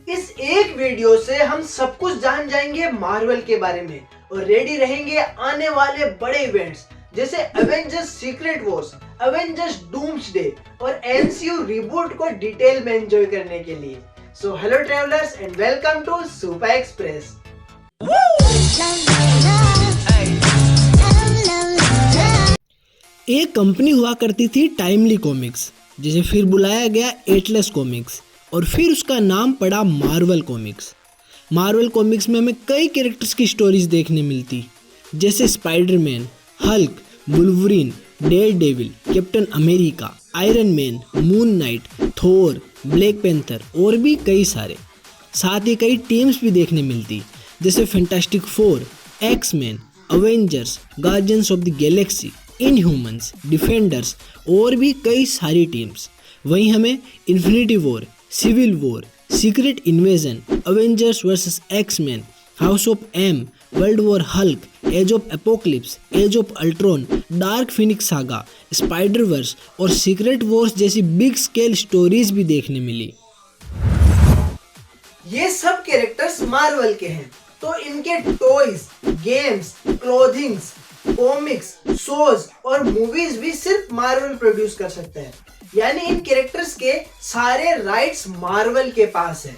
इस एक वीडियो से हम सब कुछ जान जाएंगे मार्वल के बारे में और रेडी रहेंगे आने वाले बड़े इवेंट्स जैसे Avengers Secret Wars, Avengers Doomsday और एमसीयू रिबूट को डिटेल में एंजॉय करने के लिए। So hello travellers and welcome to Super Express. एक कंपनी हुआ करती थी टाइमली कॉमिक्स, जिसे फिर बुलाया गया एटलस कॉमिक्स और फिर उसका नाम पड़ा मार्वल कॉमिक्स। मार्वल कॉमिक्स में हमें कई कैरेक्टर्स की स्टोरीज देखने मिलती, जैसे Spiderman, Hulk, Wolverine, Daredevil, Captain America, Iron Man, Moon Knight, Thor, Black Panther और भी कई सारे। साथ ही कई टीम्स भी देखने मिलती, जैसे Fantastic Four, X Men, Avengers, Guardians of the Galaxy, Inhumans, Defenders और भी कई सारी टीम्स। वहीं हमें Infinity War, Civil War, Secret Invasion, Avengers versus X Men, House of M, World War Hulk, Age of Apocalypse, Age of Ultron, Dark Phoenix Saga, Spider Verse और Secret Wars जैसी big scale stories भी देखने मिली। ये सब characters Marvel के हैं, तो इनके toys, games, clothings, comics, shows और मूवीज भी सिर्फ मार्वल प्रोड्यूस कर सकते हैं। यानी इन कैरेक्टर्स के सारे राइट्स मार्वल के पास है।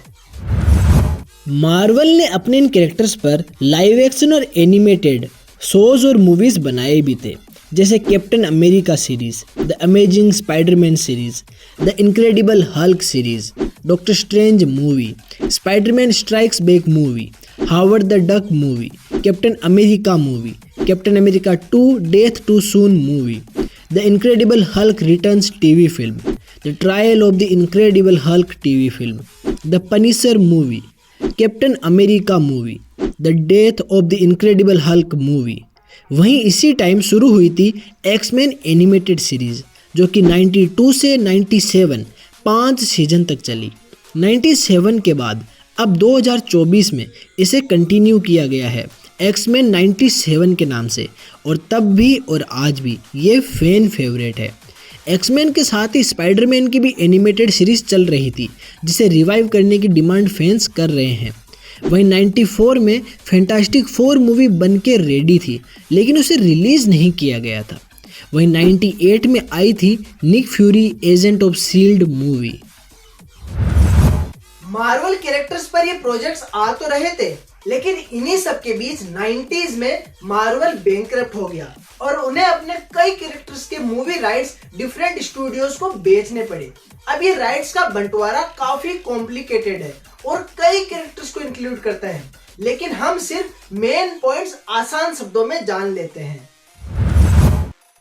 मार्वल ने अपने इन कैरेक्टर्स पर लाइव एक्शन और एनिमेटेड शोज और मूवीज बनाए भी थे, जैसे Captain America series, the Amazing Spiderman series, the Incredible Hulk series, Doctor Strange movie, Spiderman Strikes Back movie, Howard the Duck movie, Captain America movie, Captain America 2 Death Too Soon movie, the Incredible Hulk Returns TV film, the Trial of the Incredible Hulk TV film, the Punisher movie, Captain America movie, the death of the Incredible Hulk movie. वहीं इसी time शुरू हुई थी X Men animated series, जो कि 92 से 97 5 season तक चली। 97 के बाद अब 2024 में इसे कंटिन्यू किया गया है एक्स-मैन 97 के नाम से, और तब भी और आज भी ये फैन फेवरेट है। एक्स-मैन के साथ ही स्पाइडरमैन की भी एनिमेटेड सीरीज चल रही थी, जिसे रिवाइव करने की डिमांड फैंस कर रहे हैं। वहीं 94 में फैंटास्टिक फोर मूवी बनके रेडी थी, लेकिन उसे रिलीज नहीं किया गया था। वहीं 98 में आई थी Nick Fury agent of SHIELD movie. Marvel characters पर ये प्रोजेक्ट्स आ तो रहे थे, लेकिन इन्हीं सब के बीच 90s में मार्वल बैंकरप्ट हो गया और उन्हें अपने कई कैरेक्टर्स के मूवी राइट्स डिफरेंट स्टूडियोज को बेचने पड़े। अब ये राइट्स का बंटवारा काफी कॉम्प्लिकेटेड है और कई कैरेक्टर्स को इंक्लूड करता है, लेकिन हम सिर्फ मेन पॉइंट्स आसान शब्दों में जान लेते हैं।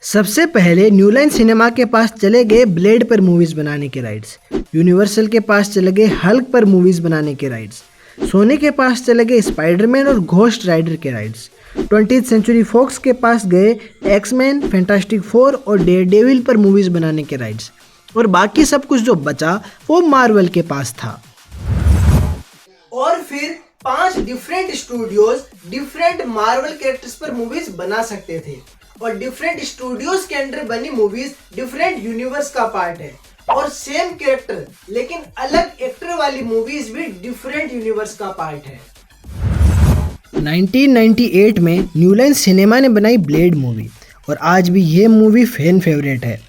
सबसे पहले न्यू लाइन सिनेमा के पास चले गए ब्लेड पर मूवीज बनाने के राइट्स, यूनिवर्सल के पास चले गए हल्क पर मूवीज बनाने के राइट्स, सोनी के पास चले गए स्पाइडरमैन और घोस्ट राइडर के राइट्स, 20th सेंचुरी फॉक्स के पास गए एक्स-मैन, फैंटास्टिक फोर और डेयरडेविल पर मूवीज बनाने के राइट्स, और बाकी सब कुछ जो बचा वो मार्वल के पास था। और फिर 5 different studios different Marvel characters पर मूवीज बना सकते थे, और डिफरेंट स्टूडियोज के अंडर बनी मूवीज डिफरेंट यूनिवर्स का पार्ट है, और सेम कैरेक्टर लेकिन अलग एक्टर वाली मूवीज भी डिफरेंट यूनिवर्स का पार्ट है। 1998 में न्यू लाइन सिनेमा ने बनाई ब्लेड मूवी, और आज भी ये मूवी फैन फेवरेट है।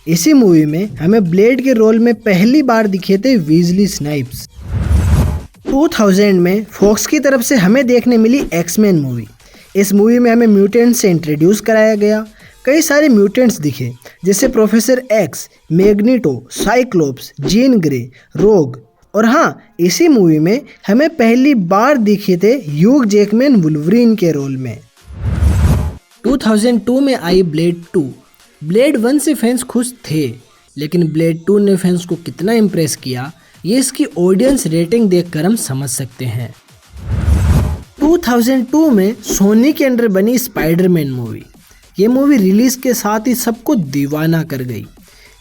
इसी मूवी में हमें ब्लेड के रोल में पहली बार दिखे थे वीजली स्नाइप्स। 2000 में फॉक्स की तरफ से हमें देखने मिली एक्स-मैन मूवी। इस मूवी में हमें म्यूटेंट्स से इंट्रोड्यूस कराया गया। कई सारे म्यूटेंट्स दिखे, जैसे professor x, magneto, cyclops, Jean Grey, रोग, और हाँ, इसी मूवी में हमें पहली बार दिखे थे ह्यूग जैकमैन वुल्वरीन के रोल में। 2002 में आई ब्लेड 2। ब्लेड 1 से फैंस खुश थे, लेकिन ब्लेड 2 ने फैंस को कितना इम्प्रेस किया, ये इसकी ऑडियंस रेटिंग देखकर हम समझ सकते हैं। 2002 में सोनी के अंडर बनी स्पाइडरमैन मूवी। ये मूवी रिलीज के साथ ही सबको दीवाना कर गई।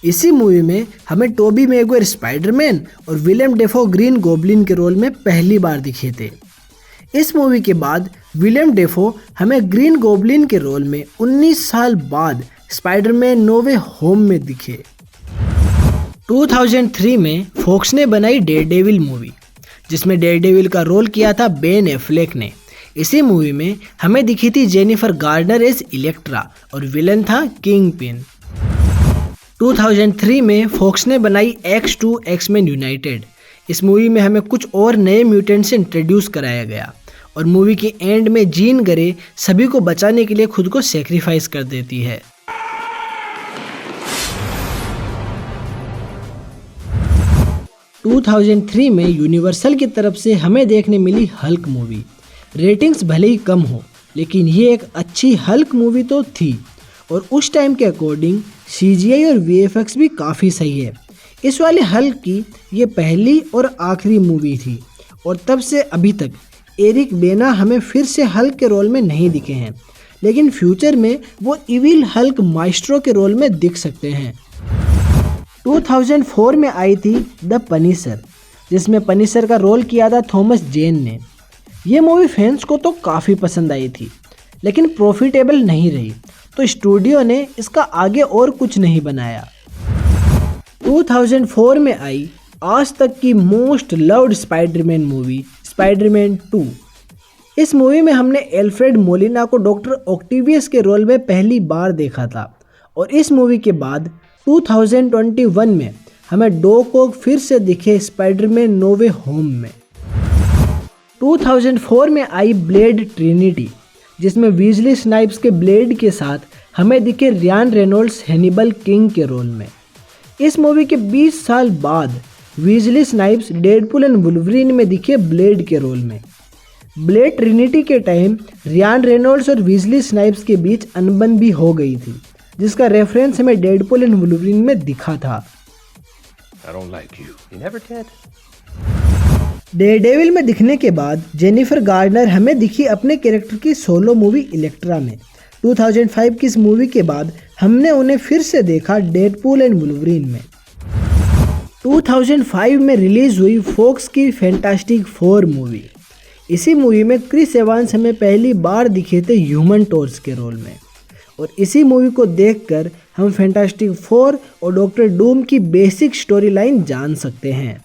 इसी मूवी में हमें टोबी मैगवायर स्पाइडरमैन और विलियम डेफो ग्रीन गॉब्लिन के रोल में पहली बार दिखे थे। इस मूवी के बाद विलियम डेफो हमें ग्रीन गॉब्लिन के रोल में 19 साल बाद स्पाइडरमैन नो वे होम में दिखे। 2003 में फॉक्स ने बनाई डेयरडेविल मूवी, जिसमें डेयरडेविल का रोल किया था बेन एफ्लेक ने। इसी मूवी में हमें दिखी थी जेनिफर गार्नर एज इलेक्ट्रा और विलन था किंगपिन। 2003 में फॉक्स ने बनाई X2 एक्समैन यूनाइटेड। इस मूवी में हमें कुछ और नए म्यूटेंट्स इंट्रोड्यूस कराया गया और मूवी के एंड में जीन ग्रे सभी को बचाने के लिए खुद को सेक्रीफाइस कर देती है। 2003 में यूनिवर्सल की तरफ से हमें देखने मिली हल्क मूवी। रेटिंग्स भले ही कम हो लेकिन ये एक अच्छी हल्क मूवी तो थी और उस टाइम के अकॉर्डिंग CGI और VFX भी काफ़ी सही है। इस वाले हल्क की ये पहली और आखिरी मूवी थी और तब से अभी तक एरिक बेना हमें फिर से हल्क के रोल में नहीं दिखे हैं, लेकिन फ्यूचर में वो इविल हल्क माइस्ट्रो के रोल में दिख सकते हैं। 2004 में आई थी द पनिशर, जिसमें पनिशर का रोल किया था थॉमस जेन ने। ये मूवी फैंस को तो काफ़ी पसंद आई थी लेकिन प्रॉफिटेबल नहीं रही, तो स्टूडियो ने इसका आगे और कुछ नहीं बनाया। 2004 में आई आज तक की most loved Spiderman movie Spiderman 2। इस मूवी में हमने एल्फ्रेड मोलिना को डॉक्टर ऑक्टेवियस के रोल में पहली बार देखा था और इस मूवी के बाद 2021 में हमें डॉक ऑक फिर से दिखे स्पाइडरमैन नो वे होम में। 2004 में आई ब्लेड ट्रिनिटी, जिसमें वीजली स्नाइप्स के ब्लेड के साथ हमें दिखे रियान रेनॉल्ड्स हैनिबल किंग के रोल में। इस मूवी के 20 साल बाद Weasley Snipes Deadpool and Wolverine में दिखे ब्लेड के रोल में। ब्लेड ट्रिनिटी के टाइम रियान रेनॉल्ड्स और वीजली स्नाइप्स के बीच अनबन भी हो गई थी, जिसका रेफरेंस हमें डेडपुल एंड वुल्वरीन में दिखा था। डेयरडेविल में दिखने के बाद जेनिफर गार्नर हमें दिखी अपने कैरेक्टर की सोलो मूवी इलेक्ट्रा में। 2005 की इस मूवी के बाद हमने उन्हें फिर से देखा डेडपुल एंड वुल्वरीन में। 2005 में रिलीज हुई फॉक्स की फैंटास्टिक फोर मूवी। इसी मूवी में क्रिस एवांस हमें पहली बार दिखे थे ह्यूमन टॉर्च के रोल में और इसी मूवी को देखकर हम फैंटास्टिक फोर और डॉक्टर डूम की बेसिक स्टोरी लाइन जान सकते हैं।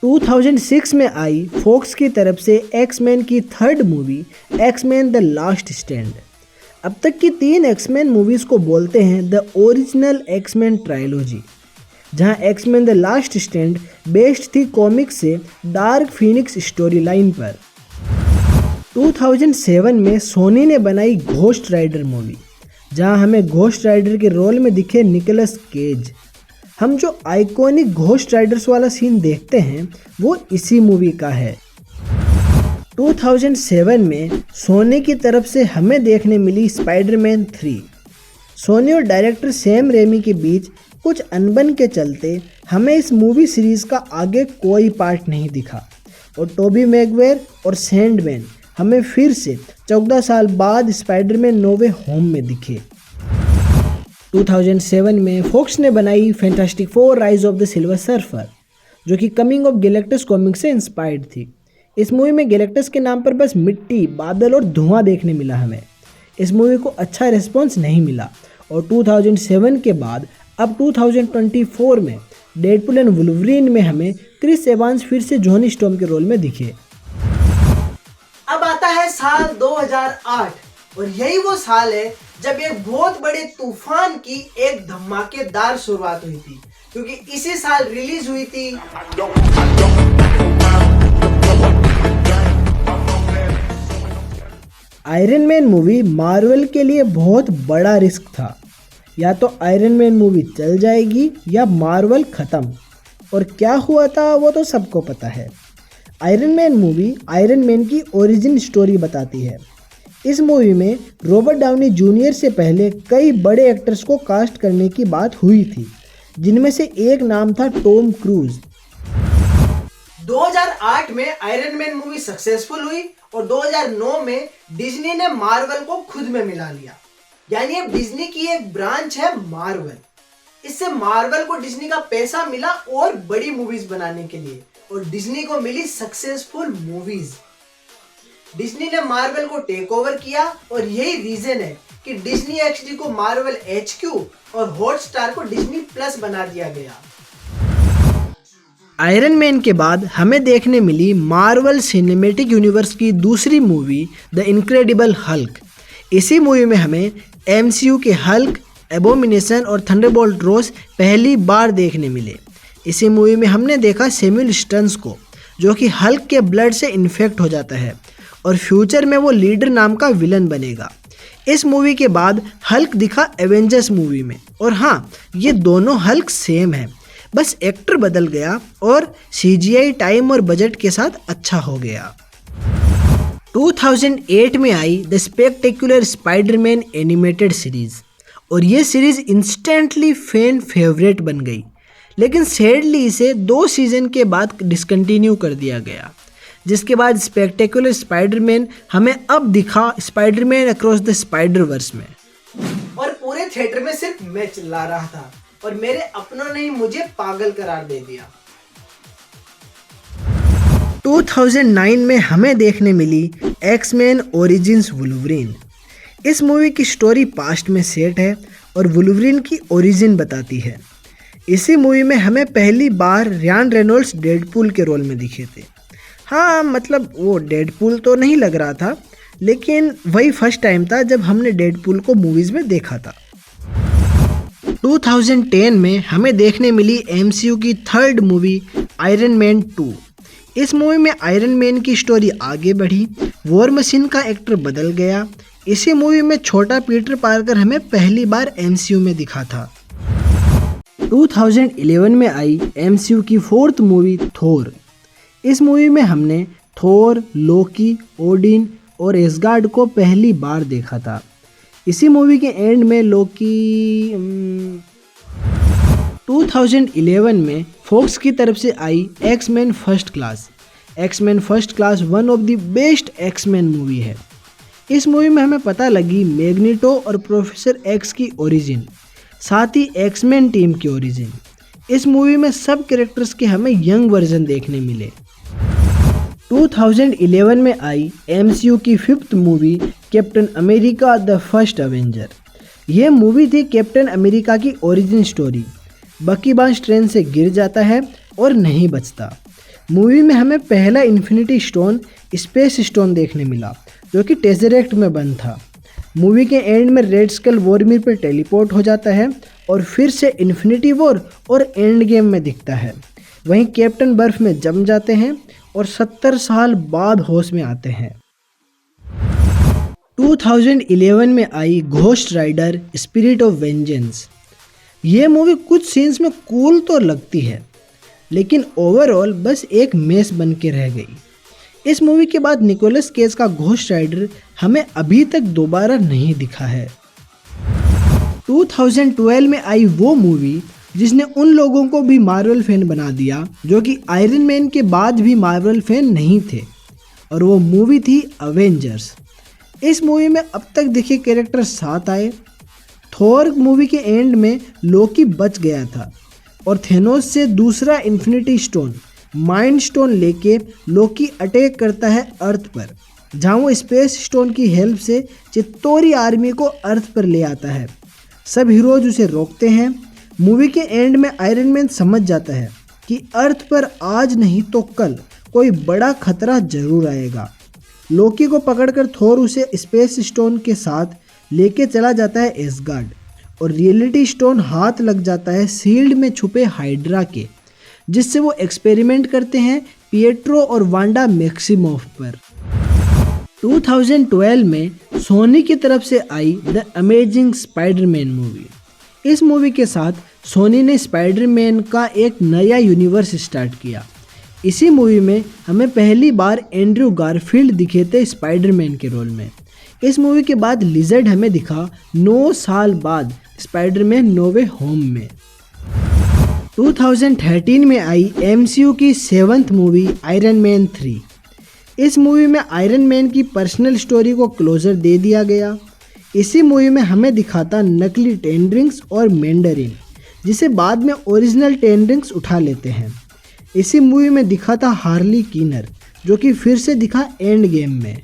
2006 में आई फॉक्स की तरफ से एक्समैन की third movie X Men the Last Stand. अब तक की 3 एक्समैन मूवीज़ को बोलते हैं द ओरिजिनल एक्समैन ट्रायलॉजी, जहां X Men the Last Stand based थी कॉमिक से डार्क फीनिक्स स्टोरी लाइन पर। 2007 में सोनी ने बनाई घोस्ट राइडर मूवी, जहां हमें घोस्ट राइडर के रोल में दिखे निकोलस केज। हम जो आइकॉनिक घोस्ट राइडर्स वाला सीन देखते हैं वो इसी मूवी का है। 2007 में सोनी की तरफ से हमें देखने मिली स्पाइडरमैन 3। सोनी और डायरेक्टर सैम रेमी के बीच कुछ अनबन के चलते हमें इस मूवी सीरीज का आगे कोई पार्ट नहीं दिखा और टोबी मैगवायर और सैंडमैन हमें फिर से 14 साल बाद स्पाइडरमैन नो वे होम में दिखे। 2007 में फॉक्स ने बनाई fantastic four rise of the silver surfer, जो कि कमिंग ऑफ गैलेक्टस कॉमिक से इंस्पायर्ड थी। इस मूवी में गैलेक्टस के नाम पर बस मिट्टी, बादल और धुआं देखने मिला हमें। इस मूवी को अच्छा रिस्पॉन्स नहीं मिला और 2007 के बाद अब 2024 में डेडपुल एंड वुल्वरीन में हमें क्रिस एवांस फिर से जॉनी स्टॉर्म के रोल में दिखे। अब आता है साल 2008 और यही वो साल है जब एक बहुत बड़े तूफान की एक धमाकेदार शुरुआत हुई थी, क्योंकि इसी साल रिलीज हुई थी आयरन मैन मूवी। मार्वल के लिए बहुत बड़ा रिस्क था, या तो आयरन मैन मूवी चल जाएगी या मार्वल ख़त्म, और क्या हुआ था वो तो सबको पता है। Iron man movie iron man की ओरिजिन स्टोरी बताती है। इस मूवी में रॉबर्ट डाउनी जूनियर से पहले कई बड़े एक्टर्स को कास्ट करने की बात हुई थी, जिनमें से एक नाम था टॉम क्रूज। 2008 में आयरन मैन मूवी सक्सेसफुल हुई और 2009 में डिज्नी ने मार्वल को खुद में मिला लिया, यानी अब डिज्नी की एक ब्रांच है मार्वल। इससे मार्वल को डिज्नी का पैसा मिला और बड़ी मूवीज बनाने के लिए, और डिज्नी को मिली सक्सेसफुल मूवीज। डिज्नी ने मार्वल को टेक ओवर किया और यही रीजन है कि डिज्नी XD को मार्वल HQ और हॉटस्टार को डिज्नी प्लस बना दिया गया। आयरन मैन के बाद हमें देखने मिली मार्वल सिनेमैटिक यूनिवर्स की दूसरी मूवी द इनक्रेडिबल हल्क। इसी मूवी में हमें एमसीयू के हल्क, एबोमिनेशन और थंडरबोल्ट रोज पहली बार देखने मिले। इसी मूवी में हमने देखा सैमुअल स्टन्स को, जो कि हल्क के ब्लड से इन्फेक्ट हो जाता है और फ्यूचर में वो लीडर नाम का विलन बनेगा। इस मूवी के बाद हल्क दिखा एवेंजर्स मूवी में, और हाँ, ये दोनों हल्क सेम है, बस एक्टर बदल गया और सीजीआई टाइम और बजट के साथ अच्छा हो गया। 2008 में आई The Spectacular Spiderman animated series, और ये सीरीज इंस्टेंटली फैन फेवरेट बन गई, लेकिन सैडली इसे 2 सीजन के बाद डिसकंटिन्यू कर दिया गया, जिसके बाद स्पेक्टेकुलर स्पाइडरमैन हमें अब दिखा Spiderman Across the Spider Verse में। और पूरे थिएटर में सिर्फ मैं चिल्ला रहा था और मेरे अपनों ने ही मुझे पागल करार दे दिया। 2009 में हमें देखने मिली एक्स-मैन ओरिजिन्स वुल्वरीन। इस मूवी की स्टोरी पास्ट में सेट है और वुल्वरीन की ओरिजिन बताती है। इसी मूवी में हमें पहली बार रियान रेनॉल्ड्स डेडपूल के रोल में दिखे थे। हाँ, मतलब वो डेडपूल तो नहीं लग रहा था, लेकिन वही फर्स्ट टाइम था जब हमने डेडपूल को मूवीज़ में देखा था। 2010 में हमें देखने मिली एमसीयू की थर्ड मूवी आयरन मैन 2। इस मूवी में आयरन मैन की स्टोरी आगे बढ़ी, वॉर मशीन का एक्टर बदल गया। इसी मूवी में छोटा पीटर पार्कर हमें पहली बार एमसीयू में दिखा था। 2011 में आई एमसीयू की फोर्थ मूवी थोर। इस मूवी में हमने थोर, लोकी, ओडिन और एसगार्ड को पहली बार देखा था। इसी मूवी के एंड में लोकी 2011 में फॉक्स की तरफ से आई X Men First Class. X Men First Class one of the best X Men movie है। इस मूवी में हमें पता लगी मैग्नीटो और प्रोफेसर एक्स की ओरिजिन, साथ ही एक्स-मैन टीम की ओरिजिन। इस मूवी में सब कैरेक्टर्स के हमें यंग वर्जन देखने मिले। 2011 में आई एमसीयू की fifth movie Captain America the first Avenger. ये मूवी थी कैप्टन अमेरिका की ओरिजिन स्टोरी। बकी बार्न्स ट्रेन से गिर जाता है और नहीं बचता। मूवी में हमें पहला इन्फिनिटी स्टोन, स्पेस स्टोन देखने मिला, जो कि टेज़रेक्ट में बंद था। मूवी के एंड में रेड स्कल वॉरमिर पर टेलीपोर्ट हो जाता है और फिर से इन्फिनिटी वॉर और एंड गेम में दिखता है। वहीं कैप्टन बर्फ में जम जाते हैं और 70 साल बाद होश में आते हैं। 2011 में आई ghost rider spirit of vengeance. ये मूवी कुछ सीन्स में कूल तो लगती है, लेकिन ओवरऑल बस एक मेस बन के रह गई। इस मूवी के बाद निकोलस केज का घोस्ट राइडर हमें अभी तक दोबारा नहीं दिखा है। 2012 में आई वो मूवी जिसने उन लोगों को भी मार्वल फैन बना दिया जो कि आयरन मैन के बाद भी मार्वल फैन नहीं थे, और वो मूवी थी अवेंजर्स। इस मूवी में अब तक दिखे कैरेक्टर 7 आए। थोर मूवी के एंड में लोकी बच गया था और थेनोस से दूसरा इन्फिनिटी स्टोन, माइंड स्टोन लेके लोकी अटैक करता है अर्थ पर, जहाँ वो स्पेस स्टोन की हेल्प से चित्तौरी आर्मी को अर्थ पर ले आता है। सब हीरोज उसे रोकते हैं। मूवी के एंड में आयरन मैन समझ जाता है कि अर्थ पर आज नहीं तो कल कोई बड़ा खतरा जरूर आएगा। लोकी को पकड़कर थोर उसे स्पेस स्टोन के साथ लेके चला जाता है एसगार्ड, और रियलिटी स्टोन हाथ लग जाता है शील्ड में छुपे हाइड्रा के, जिससे वो एक्सपेरिमेंट करते हैं पिएट्रो और वांडा मैक्सिमोफ पर। 2012 में सोनी की तरफ से I the Amazing Spiderman movie. इस मूवी के साथ सोनी ने स्पाइडरमैन का एक नया यूनिवर्स स्टार्ट किया। इसी मूवी में हमें पहली बार एंड्रयू गारफील्ड दिखे थे स्पाइडरमैन के रोल में। इस मूवी के बाद लिजर्ड हमें दिखा 9 साल बाद स्पाइडरमैन नो वे होम में। 2013 में आई एमसीयू की 7th मूवी आयरन मैन 3। इस मूवी में आयरन मैन की पर्सनल स्टोरी को क्लोजर दे दिया गया। इसी मूवी में हमें दिखाता नकली टेन रिंग्स और मैंडरिन, जिसे बाद में ओरिजिनल टेन रिंग्स उठा लेते हैं। इसी मूवी में दिखाता हार्ली कीनर, जो कि फिर से दिखा एंड गेम में।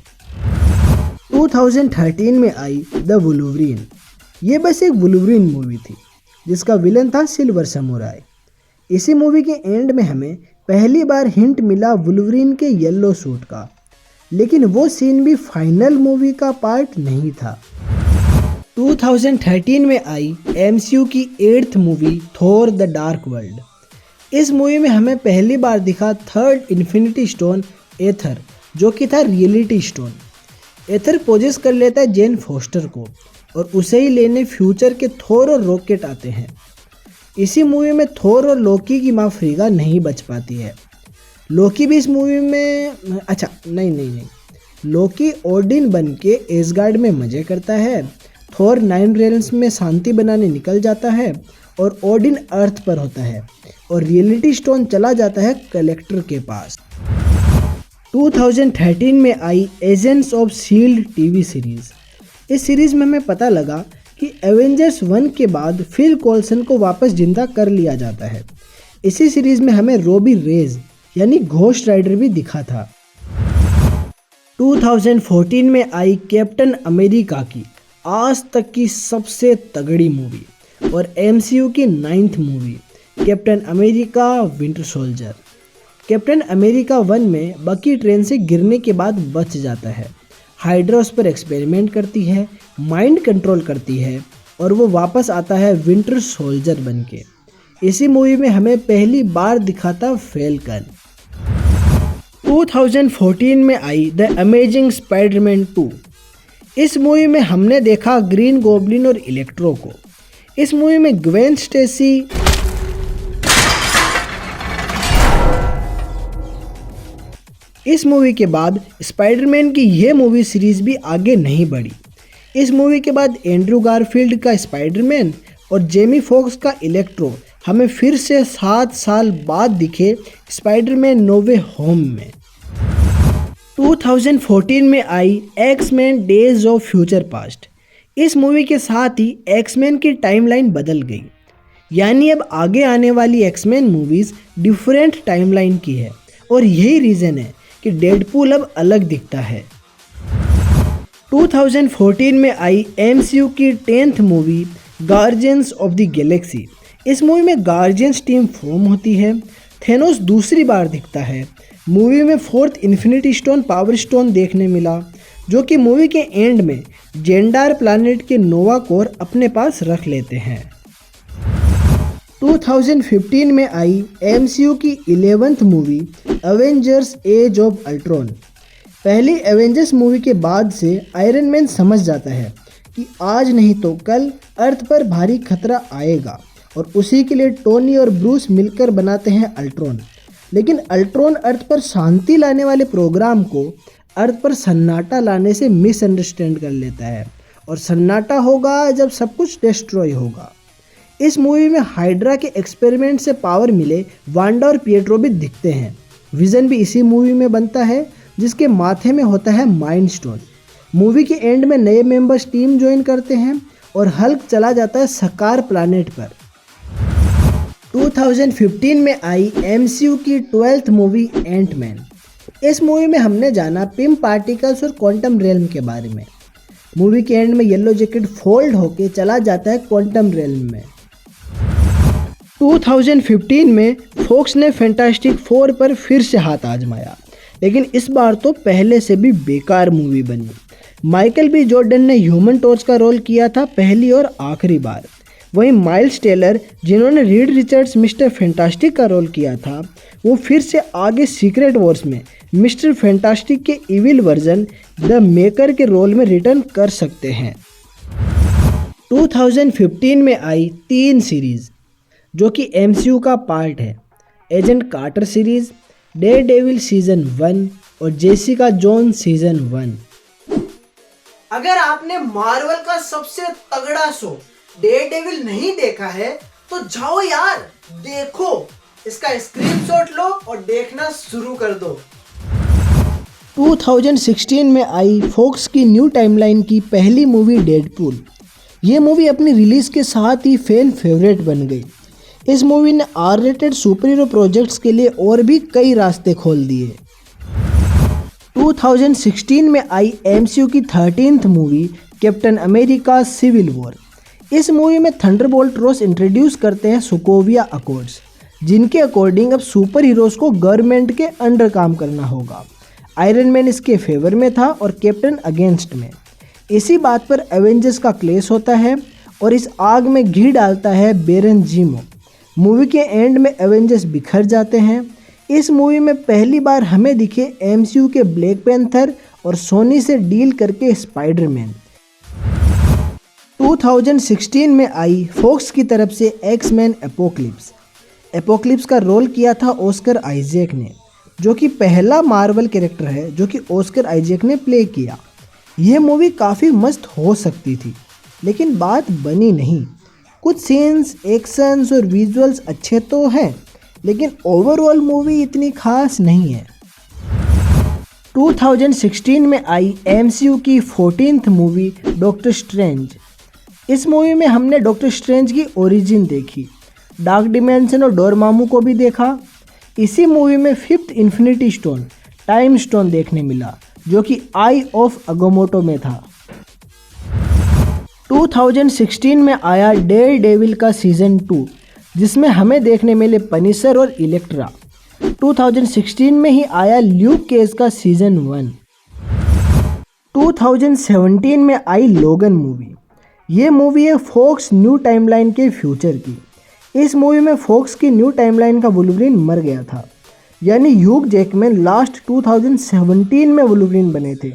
2013 में आई द वुल्वरीन। ये बस एक वुल्वरीन मूवी थी जिसका विलन था सिल्वर समुराई। इसी मूवी के एंड में हमें पहली बार हिंट मिला वुल्वरीन के येलो सूट का, लेकिन वो सीन भी फाइनल मूवी का पार्ट नहीं था। 2013 में आई MCU की 8th movie Thor the dark world. इस मूवी में हमें पहली बार दिखा थर्ड इन्फिनिटी स्टोन एथर, जो कि था रियलिटी स्टोन। एथर पोजेस कर लेता है जेन फोस्टर को और उसे ही लेने फ्यूचर के थोर और रॉकेट आते हैं। इसी मूवी में थोर और लोकी की माँ फ्रीगा नहीं बच पाती है। लोकी भी इस मूवी में नहीं, लोकी ओडिन बन के एसगार्ड में मजे करता है। थोर 9 रेल्म्स में शांति बनाने निकल जाता है और ओडिन अर्थ पर होता है और रियलिटी स्टोन चला जाता है कलेक्टर के पास। 2013 में आई agents of shield TV series. इस सीरीज में हमें पता लगा कि एवेंजर्स 1 के बाद फिल कोल्सन को वापस जिंदा कर लिया जाता है। इसी सीरीज में हमें रोबी रेज यानी घोस्ट राइडर भी दिखा था। 2014 में आई कैप्टन अमेरिका की आज तक की सबसे तगड़ी मूवी और MCU की 9th movie Captain America winter soldier. Captain America 1 में बकी ट्रेन से गिरने के बाद बच जाता है। हाइड्रा उस पर एक्सपेरिमेंट करती है, माइंड कंट्रोल करती है और वो वापस आता है विंटर सोल्जर बन के। इसी मूवी में हमें पहली बार दिखा था फैल्कन। 2014 में आई द अमेजिंग स्पाइडरमैन 2। इस मूवी में हमने देखा ग्रीन गॉब्लिन और इलेक्ट्रो को। इस मूवी में ग्वेन स्टेसी इस मूवी के बाद स्पाइडरमैन की यह मूवी सीरीज भी आगे नहीं बढ़ी। इस मूवी के बाद एंड्रू गारफील्ड का स्पाइडरमैन और जेमी फॉक्स का इलेक्ट्रो हमें फिर से 7 साल बाद दिखे स्पाइडरमैन नो वे होम में। 2014 में आई X Men days of future past. इस मूवी के साथ ही एक्समैन की टाइमलाइन बदल गई, यानी अब आगे आने वाली एक्समैन मूवीज़ डिफरेंट टाइमलाइन की है और यही रीज़न है कि डेडपूल अब अलग दिखता है। 2014 में आई MCU की 10th movie guardians of the Galaxy. इस मूवी में गार्जियंस टीम फॉर्म होती है। थेनोस दूसरी बार दिखता है। मूवी में 4th infinity stone power stone देखने मिला, जो कि मूवी के एंड में जेंडार प्लैनेट के नोवा कोर अपने पास रख लेते हैं। 2015 में आई MCU की 11th movie Avengers Age of Ultron. पहली एवेंजर्स मूवी के बाद से आयरन मैन समझ जाता है कि आज नहीं तो कल अर्थ पर भारी खतरा आएगा और उसी के लिए टोनी और ब्रूस मिलकर बनाते हैं अल्ट्रॉन। लेकिन अल्ट्रॉन अर्थ पर शांति लाने वाले प्रोग्राम को अर्थ पर सन्नाटा लाने से मिसअंडरस्टैंड कर लेता है और सन्नाटा होगा जब सब कुछ डिस्ट्रॉय होगा। इस मूवी में हाइड्रा के एक्सपेरिमेंट से पावर मिले वांडा और पिएट्रो भी दिखते हैं। विजन भी इसी मूवी में बनता है, जिसके माथे में होता है माइंड स्टोन। मूवी के एंड में नए मेंबर्स टीम ज्वाइन करते हैं और हल्क चला जाता है सकार प्लैनेट पर। 2015 में आई MCU की 12th मूवी एंटमैन। इस मूवी में हमने जाना पिम पार्टिकल्स और क्वांटम रेल्म के बारे में। मूवी के एंड में येलो जैकेट फोल्ड होके चला जाता है क्वांटम रेल्म में। 2015 में फॉक्स ने फैंटास्टिक 4 पर फिर से हाथ आजमाया, लेकिन इस बार तो पहले से भी बेकार मूवी बनी। माइकल बी जॉर्डन ने ह्यूमन टॉर्च का रोल किया था पहली और आखिरी बार। वहीं माइल्स टेलर, जिन्होंने रीड रिचर्ड्स मिस्टर फैंटास्टिक का रोल किया था, वो फिर से आगे सीक्रेट वॉर्स में मिस्टर फैंटास्टिक के इविल वर्जन द मेकर के रोल में रिटर्न कर सकते हैं। 2015 में आई 3 सीरीज जो कि MCU का पार्ट है। Agent Carter series, Daredevil season 1 और जेसिका जोन्स सीजन 1। अगर आपने मार्वल का सबसे तगड़ा शो डेयरडेविल नहीं देखा है तो जाओ यार देखो, इसका स्क्रीनशॉट लो और देखना शुरू कर दो। 2016 में आई फॉक्स की न्यू टाइमलाइन की पहली मूवी डेडपूल। ये मूवी अपनी रिलीज के साथ ही फैन फेवरेट बन गई। इस मूवी ने R-rated सुपर हीरो प्रोजेक्ट्स के लिए और भी कई रास्ते खोल दिए। 2016 में आई MCU की 13th movie Captain America Civil War. इस मूवी में थंडरबोल्ट रॉस इंट्रोड्यूस करते हैं सोकोविया अकॉर्ड्स, जिनके अकॉर्डिंग अब सुपर हीरोज को गवर्नमेंट के अंडर काम करना होगा। आयरन मैन इसके फेवर में था और कैप्टन अगेंस्ट में। इसी बात पर एवेंजर्स का क्लेश होता है और इस आग में घी डालता है बेरन जीमो। मूवी के एंड में एवेंजर्स बिखर जाते हैं। इस मूवी में पहली बार हमें दिखे एमसीयू के ब्लैक पैंथर और सोनी से डील करके स्पाइडरमैन। 2016 में आई फॉक्स की तरफ से एक्स-मैन एपोक्लिप्स का रोल किया था ऑस्कर आइजैक ने, जो कि पहला मार्वल कैरेक्टर है जो कि ऑस्कर आइजैक ने प्ले किया। ये मूवी काफ़ी मस्त हो सकती थी, लेकिन बात बनी नहीं। कुछ सीन्स, एक्शंस और विजुअल्स अच्छे तो हैं, लेकिन ओवरऑल मूवी इतनी खास नहीं है। 2016 में आई एमसीयू की 14th मूवी डॉक्टर स्ट्रेंज। इस मूवी में हमने डॉक्टर स्ट्रेंज की ओरिजिन देखी, डार्क डिमेंशन और डोरमामू को भी देखा। इसी मूवी में 5th infinity stone, time stone देखने मिला, जो कि आई ऑफ अगोमोटो में था। 2016 में आया डेयर डेविल का सीजन 2, जिसमें हमें देखने मिले पनिशर और इलेक्ट्रा। 2016 में ही आया ल्यूक केज का सीजन 1। 2017 में आई लोगन मूवी। ये मूवी है फॉक्स न्यू टाइमलाइन के फ्यूचर की। इस मूवी में फॉक्स की न्यू टाइमलाइन का वुल्वरीन मर गया था, यानी ह्यूग जैकमैन लास्ट 2017 में वुल्वरीन बने थे।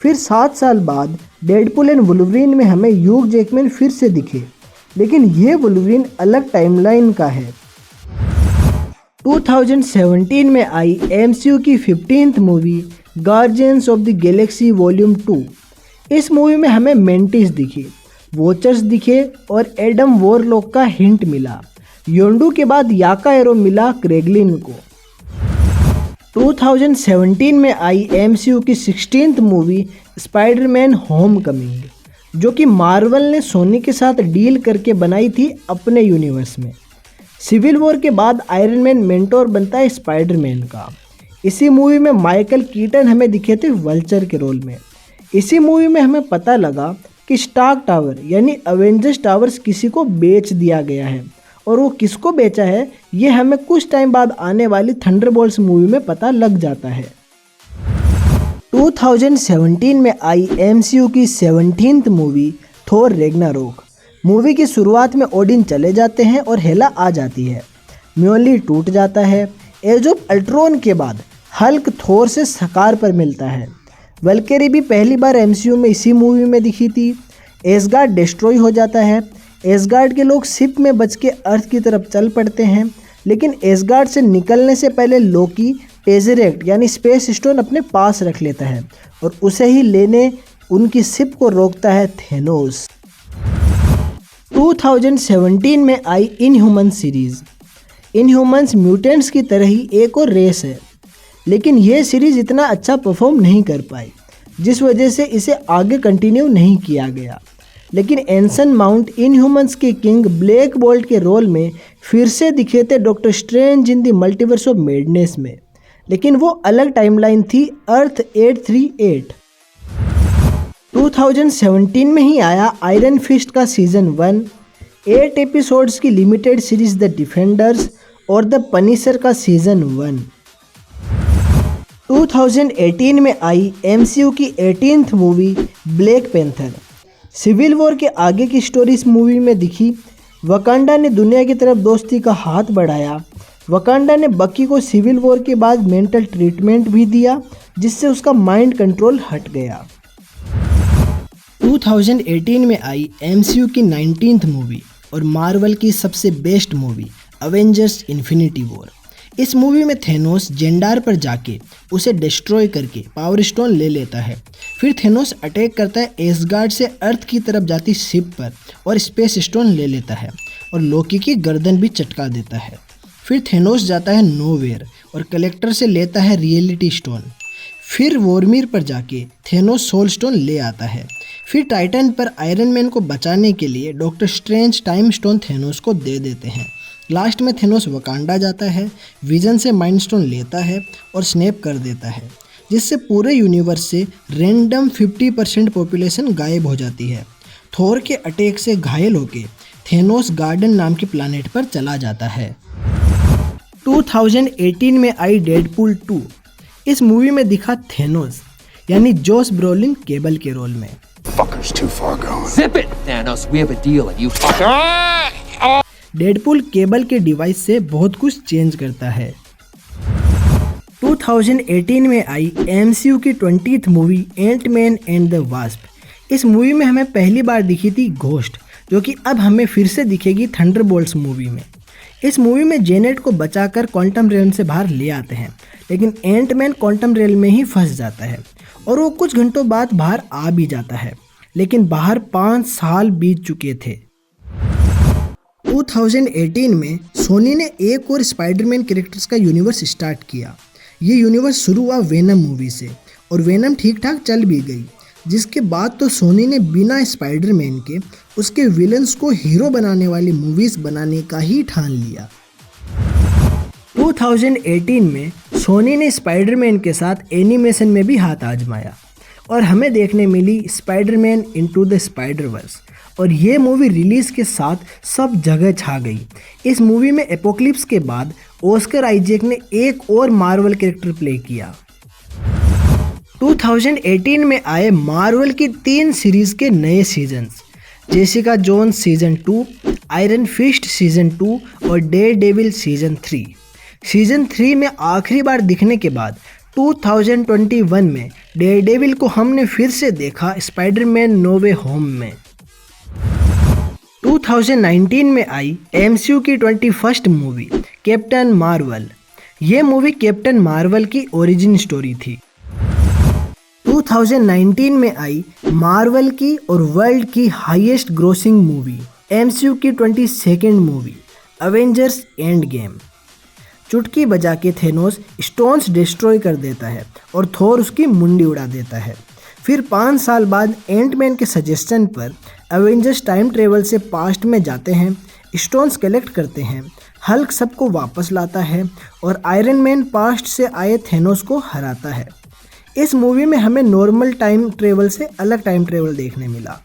फिर 7 साल बाद डेडपुल एंड वुल्वरीन में हमें ह्यूग जैकमैन फिर से दिखे, लेकिन ये वुल्वरीन अलग टाइमलाइन का है। 2017 में आई एमसीयू की 15th movie guardians of the Galaxy volume 2। इस मूवी में हमें मेंटिस दिखी, वॉचर्स दिखे और एडम वॉरलॉक का हिंट मिला। योंडू के बाद याका एरो मिला क्रेगलिन को। 2017 में आई एमसीयू की 16th मूवी स्पाइडरमैन होमकमिंग, जो कि मार्वल ने सोनी के साथ डील करके बनाई थी अपने यूनिवर्स में। सिविल वॉर के बाद आयरन मैन मेंटोर बनता है स्पाइडरमैन का। इसी मूवी में माइकल कीटन हमें दिखे थे वल्चर के रोल में। इसी मूवी में हमें पता लगा कि स्टार्क टावर यानी अवेंजर्स टावर्स किसी को बेच दिया गया है, और वो किसको बेचा है ये हमें कुछ टाइम बाद आने वाली थंडरबोल्ट्स मूवी में पता लग जाता है। 2017 में आई एमसीयू की 17th मूवी थोर रैग्नारोक। मूवी की शुरुआत में ओडिन चले जाते हैं और हेला आ जाती है। म्योली टूट जाता है। एज ऑफ अल्ट्रॉन के बाद हल्क थोर से सकार पर मिलता है। वल्केरी भी पहली बार एमसीयू में इसी मूवी में दिखी थी। एसगार्ड डिस्ट्रॉय हो जाता है। एसगार्ड के लोग शिप में बच के अर्थ की तरफ चल पड़ते हैं, लेकिन एसगार्ड से निकलने से पहले लोकी टेजरेक्ट यानी स्पेस स्टोन अपने पास रख लेता है और उसे ही लेने उनकी शिप को रोकता है थेनोस। 2017 में आई इनह्यूमन सीरीज़। इनह्यूमन्स म्यूटेंट्स की तरह ही एक और रेस है, लेकिन ये सीरीज़ इतना अच्छा परफॉर्म नहीं कर पाई, जिस वजह से इसे आगे कंटिन्यू नहीं किया गया। लेकिन एंसन माउंट इनह्यूमन्स के किंग ब्लैक बोल्ट के रोल में फिर से दिखे थे doctor strange in the multiverse of madness में, लेकिन वो अलग टाइमलाइन थी, अर्थ 838। 2017 में ही आया आयरन फिस्ट का सीजन 1, 8 एपिसोड्स की लिमिटेड सीरीज द डिफेंडर्स और द पनिशर का सीजन 1। 2018 में आई एमसीयू की 18th movie Black Panther. Civil War के आगे की स्टोरी इस मूवी में दिखी। वकांडा ने दुनिया की तरफ दोस्ती का हाथ बढ़ाया। वकांडा ने बकी को सिविल वॉर के बाद मेंटल ट्रीटमेंट भी दिया, जिससे उसका माइंड कंट्रोल हट गया। 2018 में आई एमसीयू की 19th मूवी और मार्वल की सबसे best movie Avengers infinity war. इस मूवी में थेनोस जेंडार पर जाके उसे डिस्ट्रॉय करके पावर स्टोन ले लेता है। फिर थेनोस अटैक करता है एसगार्ड से अर्थ की तरफ जाती शिप पर और स्पेस स्टोन ले लेता है और लोकी की गर्दन भी चटका देता है। फिर थेनोस जाता है नोवेयर और कलेक्टर से लेता है रियलिटी स्टोन। फिर वॉर्मिर पर जाके थेनोस सोल स्टोन ले आता है। फिर टाइटन पर आयरन मैन को बचाने के लिए doctor strange time stone Thanos को दे देते हैं। लास्ट में थेनोस वकांडा जाता है, विजन से माइंड स्टोन लेता है और स्नैप कर देता है, जिससे पूरे यूनिवर्स से रैंडम 50% पॉपुलेशन गायब हो जाती है। थोर के अटैक से घायल होके थेनोस गार्डन नाम के प्लानेट पर चला जाता है। 2018 में आई डेडपूल 2। इस मूवी में दिखा थेनोस यानी जोश ब्रोलिन केबल के रोल में। Fucker's too far gone. Zip it, Thanos. We have a deal, and you fucker. Deadpool cable के डिवाइस से बहुत कुछ चेंज करता है। 2018 में आई MCU की 20th movie Ant-Man and the Wasp. इस मूवी में हमें पहली बार दिखी थी घोस्ट, जो कि अब हमें फिर से दिखेगी थंडरबोल्ट्स मूवी में। इस मूवी में जेनेट को बचाकर क्वांटम रेलम से बाहर ले आते हैं, लेकिन एंटमैन क्वांटम रेलम में ही फंस जाता है और वो कुछ घंटों बाद बाहर आ भी जाता है, लेकिन बाहर 5 साल बीत चुके थे। 2018 में सोनी ने एक और स्पाइडरमैन कैरेक्टर्स का यूनिवर्स स्टार्ट किया। ये यूनिवर्स शुरू हुआ वेनम मूवी से और वेनम ठीक ठाक चल भी गई, जिसके बाद तो सोनी ने बिना स्पाइडरमैन के उसके विलन्स को हीरो बनाने वाली मूवीज बनाने का ही ठान लिया। 2018 में सोनी ने स्पाइडरमैन के साथ एनिमेशन में भी हाथ आजमाया और हमें देखने मिली स्पाइडरमैन इनटू द स्पाइडरवर्स, और ये मूवी रिलीज़ के साथ सब जगह छा गई। इस मूवी में एपोक्लिप्स के बाद ऑस्कर आइजैक ने एक और मार्वल कैरेक्टर प्ले किया। 2018 में आए मार्वल की 3 सीरीज़ के नए seasons, Jessica Jones season 2, Iron Fist season 2 और डेयरडेविल सीज़न 3। सीज़न 3 में आखिरी बार दिखने के बाद 2021 में डेयरडेविल को हमने फिर से देखा स्पाइडरमैन नो वे होम में। 2019 में आई MCU की 21st मूवी कैप्टन मार्वल। ये मूवी कैप्टन मार्वल की ओरिजिन स्टोरी थी। 2019 में आई मार्वल की और वर्ल्ड की हाईएस्ट ग्रोसिंग मूवी MCU की 22nd movie Avengers end game. चुटकी बजा के थेनोस स्टोन्स डिस्ट्रॉय कर देता है और थोर उसकी मुंडी उड़ा देता है। फिर 5 साल बाद एंटमैन के सजेशन पर अवेंजर्स टाइम ट्रेवल से पास्ट में जाते हैं, स्टोन्स कलेक्ट करते हैं, हल्क सबको वापस लाता है और आयरन मैन पास्ट से आए थेनोस को हराता है। इस मूवी में हमें नॉर्मल टाइम ट्रेवल से अलग टाइम ट्रेवल देखने मिला।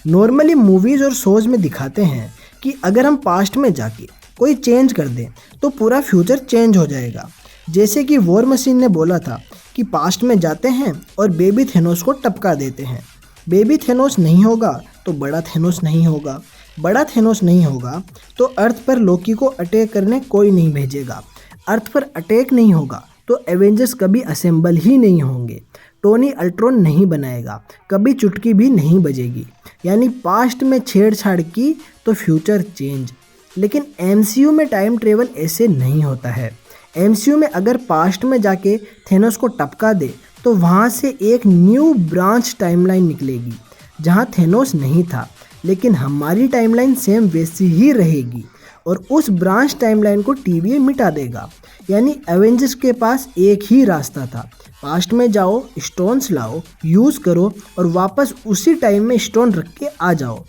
नॉर्मली मूवीज़ और शोज़ में दिखाते हैं कि अगर हम पास्ट में जाके कोई चेंज कर दें तो पूरा फ्यूचर चेंज हो जाएगा। जैसे कि वॉर मशीन ने बोला था कि पास्ट में जाते हैं और बेबी थेनोस को टपका देते हैं। बेबी थेनोस नहीं होगा तो बड़ा थेनोस नहीं होगा, बड़ा थेनोस नहीं होगा तो अर्थ पर लोकी को अटैक करने कोई नहीं भेजेगा, अर्थ पर अटैक नहीं होगा तो एवेंजर्स कभी असेंबल ही नहीं होंगे, टोनी अल्ट्रॉन नहीं बनाएगा, कभी चुटकी भी नहीं बजेगी। यानी पास्ट में छेड़छाड़ की तो फ्यूचर चेंज। लेकिन MCU में टाइम ट्रेवल ऐसे नहीं होता है। MCU में अगर पास्ट में जाके थेनोस को टपका दे तो वहाँ से एक न्यू ब्रांच टाइमलाइन निकलेगी जहाँ थेनोस नहीं था, लेकिन हमारी टाइमलाइन सेम वैसी ही रहेगी और उस ब्रांच टाइमलाइन को TVA मिटा देगा। यानी एवेंजर्स के पास एक ही रास्ता था, पास्ट में जाओ, स्टोन्स लाओ, यूज़ करो और वापस उसी टाइम में स्टोन रख के आ जाओ।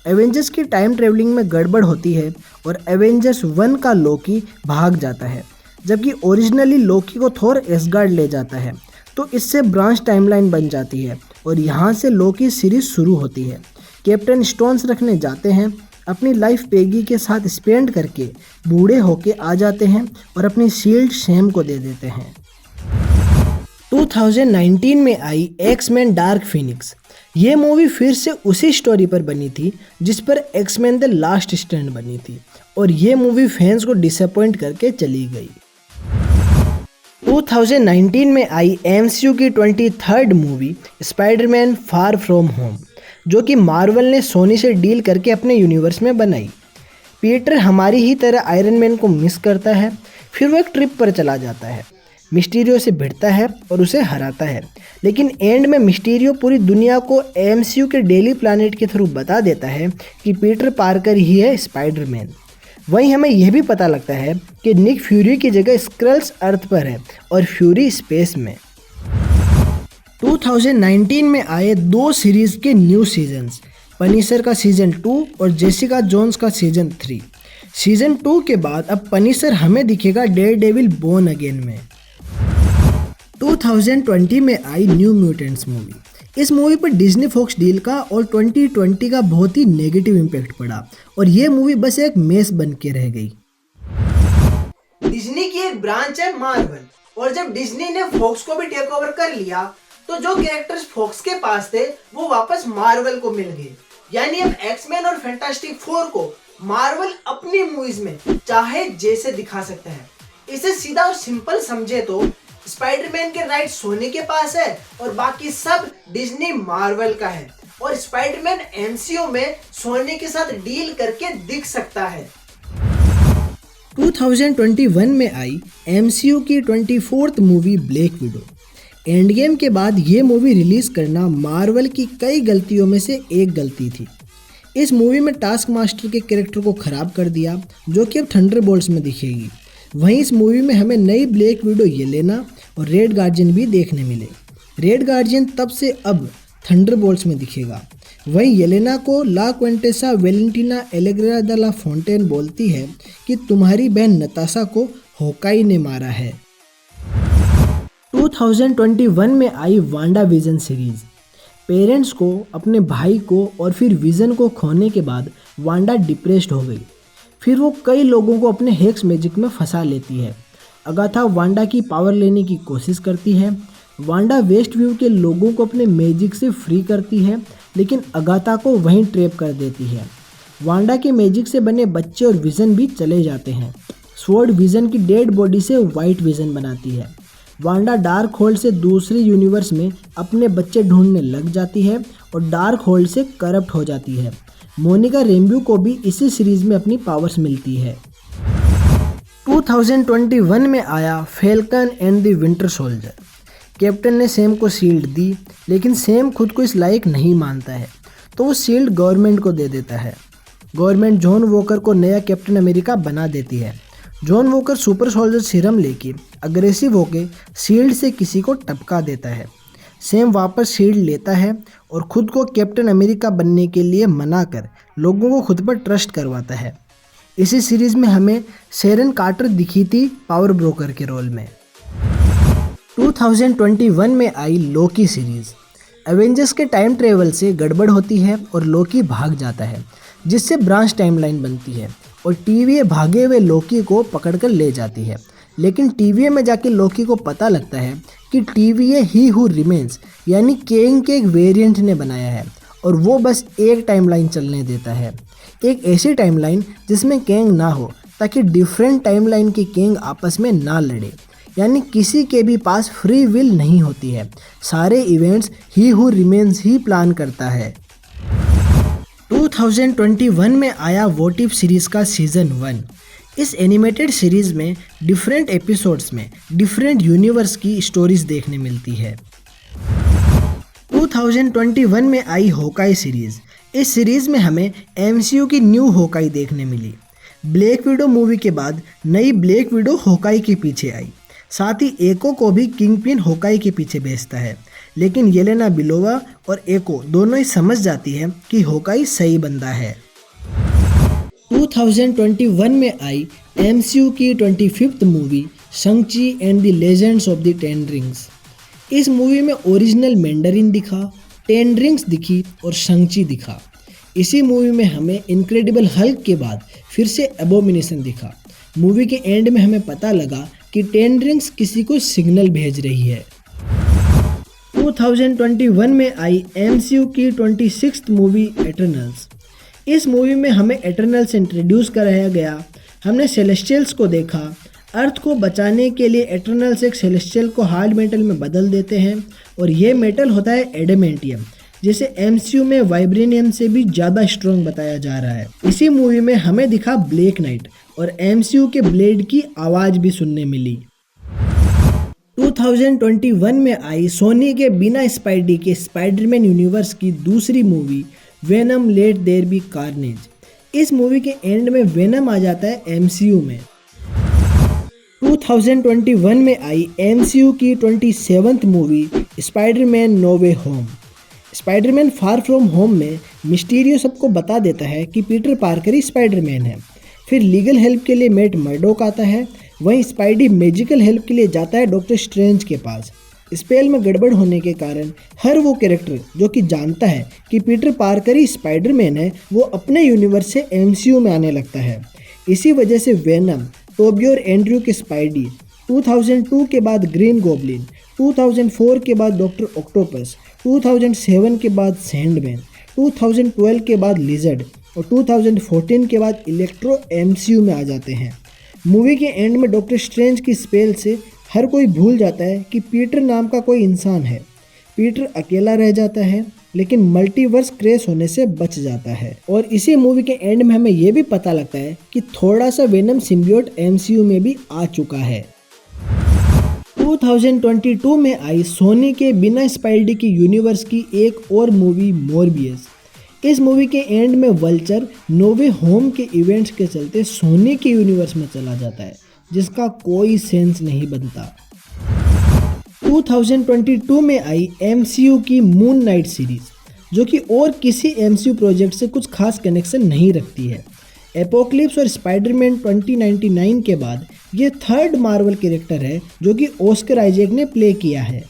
एवेंजर्स की टाइम ट्रेवलिंग में गड़बड़ होती है और एवेंजर्स 1 का लोकी भाग जाता है, जबकि ओरिजिनली लोकी को थोर एसगार्ड ले जाता है। तो इससे ब्रांच टाइमलाइन बन जाती है और यहाँ से लोकी सीरीज शुरू होती है। कैप्टन स्टोन्स रखने जाते हैं, अपनी लाइफ पेगी के साथ स्पेंड करके बूढ़े होके आ जाते हैं और अपनी शील्ड सैम को दे देते हैं। 2019 में आई एक्समैन डार्क फिनिक्स। ये मूवी फिर से उसी स्टोरी पर बनी थी जिस पर एक्समैन द लास्ट स्टैंड बनी थी और ये मूवी फैंस को डिसअपॉइंट करके चली गई। 2019 में आई MCU की 23rd movie Spiderman Far From home, जो कि मार्वल ने सोनी से डील करके अपने यूनिवर्स में बनाई। पीटर हमारी ही तरह आयरन मैन को मिस करता है, फिर वो एक ट्रिप पर चला जाता है, मिस्टीरियो से भिड़ता है और उसे हराता है, लेकिन एंड में मिस्टीरियो पूरी दुनिया को MCU के डेली प्लैनेट के थ्रू बता देता है कि पीटर पार्कर ही है स्पाइडरमैन। वहीं हमें यह भी पता लगता है कि निक फ्यूरी की जगह स्क्रल्स अर्थ पर है और फ्यूरी स्पेस में। 2019 में आए 2 सीरीज के न्यू सीजन्स, पनिशर का सीजन 2 और जेसिका जोन्स का सीजन 3। सीजन 2 के बाद अब पनिशर हमें दिखेगा डेयरडेविल बोर्न अगेन में। 2020 में आई न्यू म्यूटेंट्स मूवी। इस मूवी पर डिज्नी फॉक्स डील का और 2020 का बहुत ही नेगेटिव इम्पैक्ट पड़ा और ये मूवी बस एक मेस बन के रह गई। डिज्नी की की एक ब्रांच है मार्वल, और जब डिज्नी ने फॉक्स को भी टेक ओवर कर लिया तो जो कैरेक्टर्स फॉक्स के पास थे वो वापस मार्वल को मिल गए। यानी अब एक्समैन और फैंटास्टिक फोर को मार्वल अपनी मूवीज में चाहे जैसे दिखा सकता है। इसे सीधा और सिंपल समझे तो स्पाइडरमैन के राइट सोनी के पास है और बाकी सब डिज्नी मार्वल का है, और स्पाइडरमैन एमसीयू में सोनी के साथ डील करके दिख सकता है। 2021 में आई एमसीयू की 24th movie black window. End game के बाद ये मूवी रिलीज़ करना मार्वल की कई गलतियों में से एक गलती थी। इस मूवी में टास्क मास्टर के कैरेक्टर को ख़राब कर दिया, जो कि अब थंडरबोल्ट्स में दिखेगी। वहीं इस मूवी में हमें नई ब्लैक विडो येलेना और रेड गार्जियन भी देखने मिले। रेड गार्जियन तब से अब थंडरबोल्ट्स में दिखेगा। वहीं येलेना को la Contessa Valentina Allegra de la Fontaine बोलती है कि तुम्हारी बहन नताशा को होकाई ने मारा है। 2021 में आई वांडा विजन सीरीज। पेरेंट्स को, अपने भाई को और फिर विजन को खोने के बाद वांडा डिप्रेस्ड हो गई। फिर वो कई लोगों को अपने हेक्स मैजिक में फंसा लेती है। अगाथा वांडा की पावर लेने की कोशिश करती है। वांडा वेस्ट व्यू के लोगों को अपने मैजिक से फ्री करती है, लेकिन अगाथा को वहीं ट्रैप कर देती है। वांडा के मैजिक से बने बच्चे और विजन भी चले जाते हैं। स्वॉर्ड विजन की डेड बॉडी से वाइट विजन बनाती है। वांडा डार्क होल्ड से दूसरे यूनिवर्स में अपने बच्चे ढूंढने लग जाती है और डार्क होल्ड से करप्ट हो जाती है। मोनिका रेम्ब्यू को भी इसी सीरीज में अपनी पावर्स मिलती है। 2021 में आया falcon and the winter soldier. Captain ने सैम को शील्ड दी, लेकिन सैम खुद को इस लायक नहीं मानता है, तो वो शील्ड गवर्नमेंट को दे देता है। गवर्नमेंट जॉन वॉकर को नया कैप्टन अमेरिका बना देती है। John walker super soldier serum लेके अग्रेसिव होके शील्ड से किसी को टपका देता है। सैम वापस शील्ड लेता है और खुद को कैप्टन अमेरिका बनने के लिए मनाकर लोगों को खुद पर ट्रस्ट करवाता है। इसी सीरीज में हमें शेरन कार्टर दिखी थी पावर ब्रोकर के रोल में। 2021 में आई लोकी सीरीज। एवेंजर्स के टाइम ट्रेवल से गड़बड़ होती है और लोकी भाग जाता है, जिससे ब्रांच टाइमलाइन बनती है और टीवीए भागे हुए लोकी को पकड़कर ले जाती है। लेकिन टीवीए में जाके लोकी को पता लगता है कि टीवीए ही हु रिमेन्स यानी केंग के एक वेरिएंट ने बनाया है और वो बस एक टाइमलाइन चलने देता है, एक ऐसी टाइमलाइन जिसमें केंग ना हो, ताकि डिफरेंट टाइमलाइन के केंग आपस में ना लड़े। यानी किसी के भी पास फ्री विल नहीं होती है, सारे events he who remains he plan करता है। 2021 में आया व्हाट इफ सीरीज का सीजन 1। इस एनिमेटेड सीरीज में डिफरेंट एपिसोड्स में डिफरेंट यूनिवर्स की स्टोरीज देखने मिलती है। 2021 में आई होकाई सीरीज। इस सीरीज में हमें एमसीयू की न्यू होकाई देखने मिली। ब्लैक विडो मूवी के बाद नई ब्लैक विडो होकाई के पीछे आई। साथ ही एको को भी किंगपिन होकाई के पीछे भेजता है, लेकिन येलेना बिलोवा और एको दोनों ही समझ जाती है कि होकाई सही बंदा है। 2021 में आई एमसीयू की 25th movie Shang Chi and the legends of the ten rings. इस मूवी में ओरिजिनल मैंडरिन दिखा, 10 रिंग्स दिखी और शंग-ची दिखा। इसी मूवी में हमें इनक्रेडिबल हल्क के बाद फिर से एबोमिनेशन दिखा। मूवी के एंड में हमें पता लगा कि 10 रिंग्स किसी को सिग्नल भेज रही है। 2021 में आई एमसीयू की 26th मूवी एटर्नल्स। इस मूवी में हमें एटर्नल्स इंट्रोड्यूस कराया गया। हमने सेलेस्टियल्स को देखा। अर्थ को बचाने के लिए एटर्नल्स एक सेलेस्टियल को हार्ड मेटल में बदल देते हैं और ये मेटल होता है एडेमेंटियम, जिसे एमसीयू में वाइब्रेनियम से भी ज़्यादा स्ट्रॉन्ग बताया जा रहा है। इसी मूवी में हमें दिखा ब्लैक नाइट और एमसीयू के ब्लेड की आवाज़ भी सुनने मिली। 2021 में आई सोनी के बिना स्पाइडी के स्पाइडरमैन यूनिवर्स की दूसरी movie Venom Let There Be Carnage. इस मूवी के एंड में वेनम आ जाता है एमसीयू में। 2021 में आई एमसीयू की 27th movie Spiderman No Way Home. Spiderman Far From Home में मिस्टीरियो सबको बता देता है कि पीटर पार्कर ही स्पाइडरमैन है। फिर लीगल हेल्प के लिए मैट मर्डोक आता है। वहीं स्पाइडी मैजिकल हेल्प के लिए जाता है डॉक्टर स्ट्रेंज के पास। स्पेल में गड़बड़ होने के कारण हर वो कैरेक्टर जो कि जानता है कि पीटर पार्कर ही स्पाइडरमैन है, वो अपने यूनिवर्स से एमसीयू में आने लगता है। इसी वजह से वेनम टोबी और एंड्रयू के स्पाइडी, 2002 के बाद ग्रीन गॉब्लिन, 2004 के बाद डॉक्टर ऑक्टोपस, 2007 के बाद सैंडमैन, 2012 के बाद लिजर्ड और 2014 के बाद इलेक्ट्रो MCU में आ जाते हैं। मूवी के एंड में डॉक्टर स्ट्रेंज की स्पेल से हर कोई भूल जाता है कि पीटर नाम का कोई इंसान है। पीटर अकेला रह जाता है लेकिन मल्टीवर्स क्रैश होने से बच जाता है। और इसी मूवी के एंड में हमें यह भी पता लगता है कि थोड़ा सा वेनम सिम्बियोट MCU में भी आ चुका है। 2022 में आई सोनी के बिना स्पाइडी की यूनिवर्स की एक और मूवी मोरबियस। इस मूवी के एंड में वल्चर नोवे होम के इवेंट्स के चलते सोनी के यूनिवर्स में चला जाता है, जिसका कोई सेंस नहीं बनता। 2022 में आई MCU की मून नाइट सीरीज, जो कि और किसी MCU प्रोजेक्ट से कुछ खास कनेक्शन नहीं रखती है। एपोक्लिप्स और स्पाइडरमैन 2099 के बाद ये थर्ड मार्वल कैरेक्टर है जो कि ऑस्कर आइजैक ने प्ले किया है।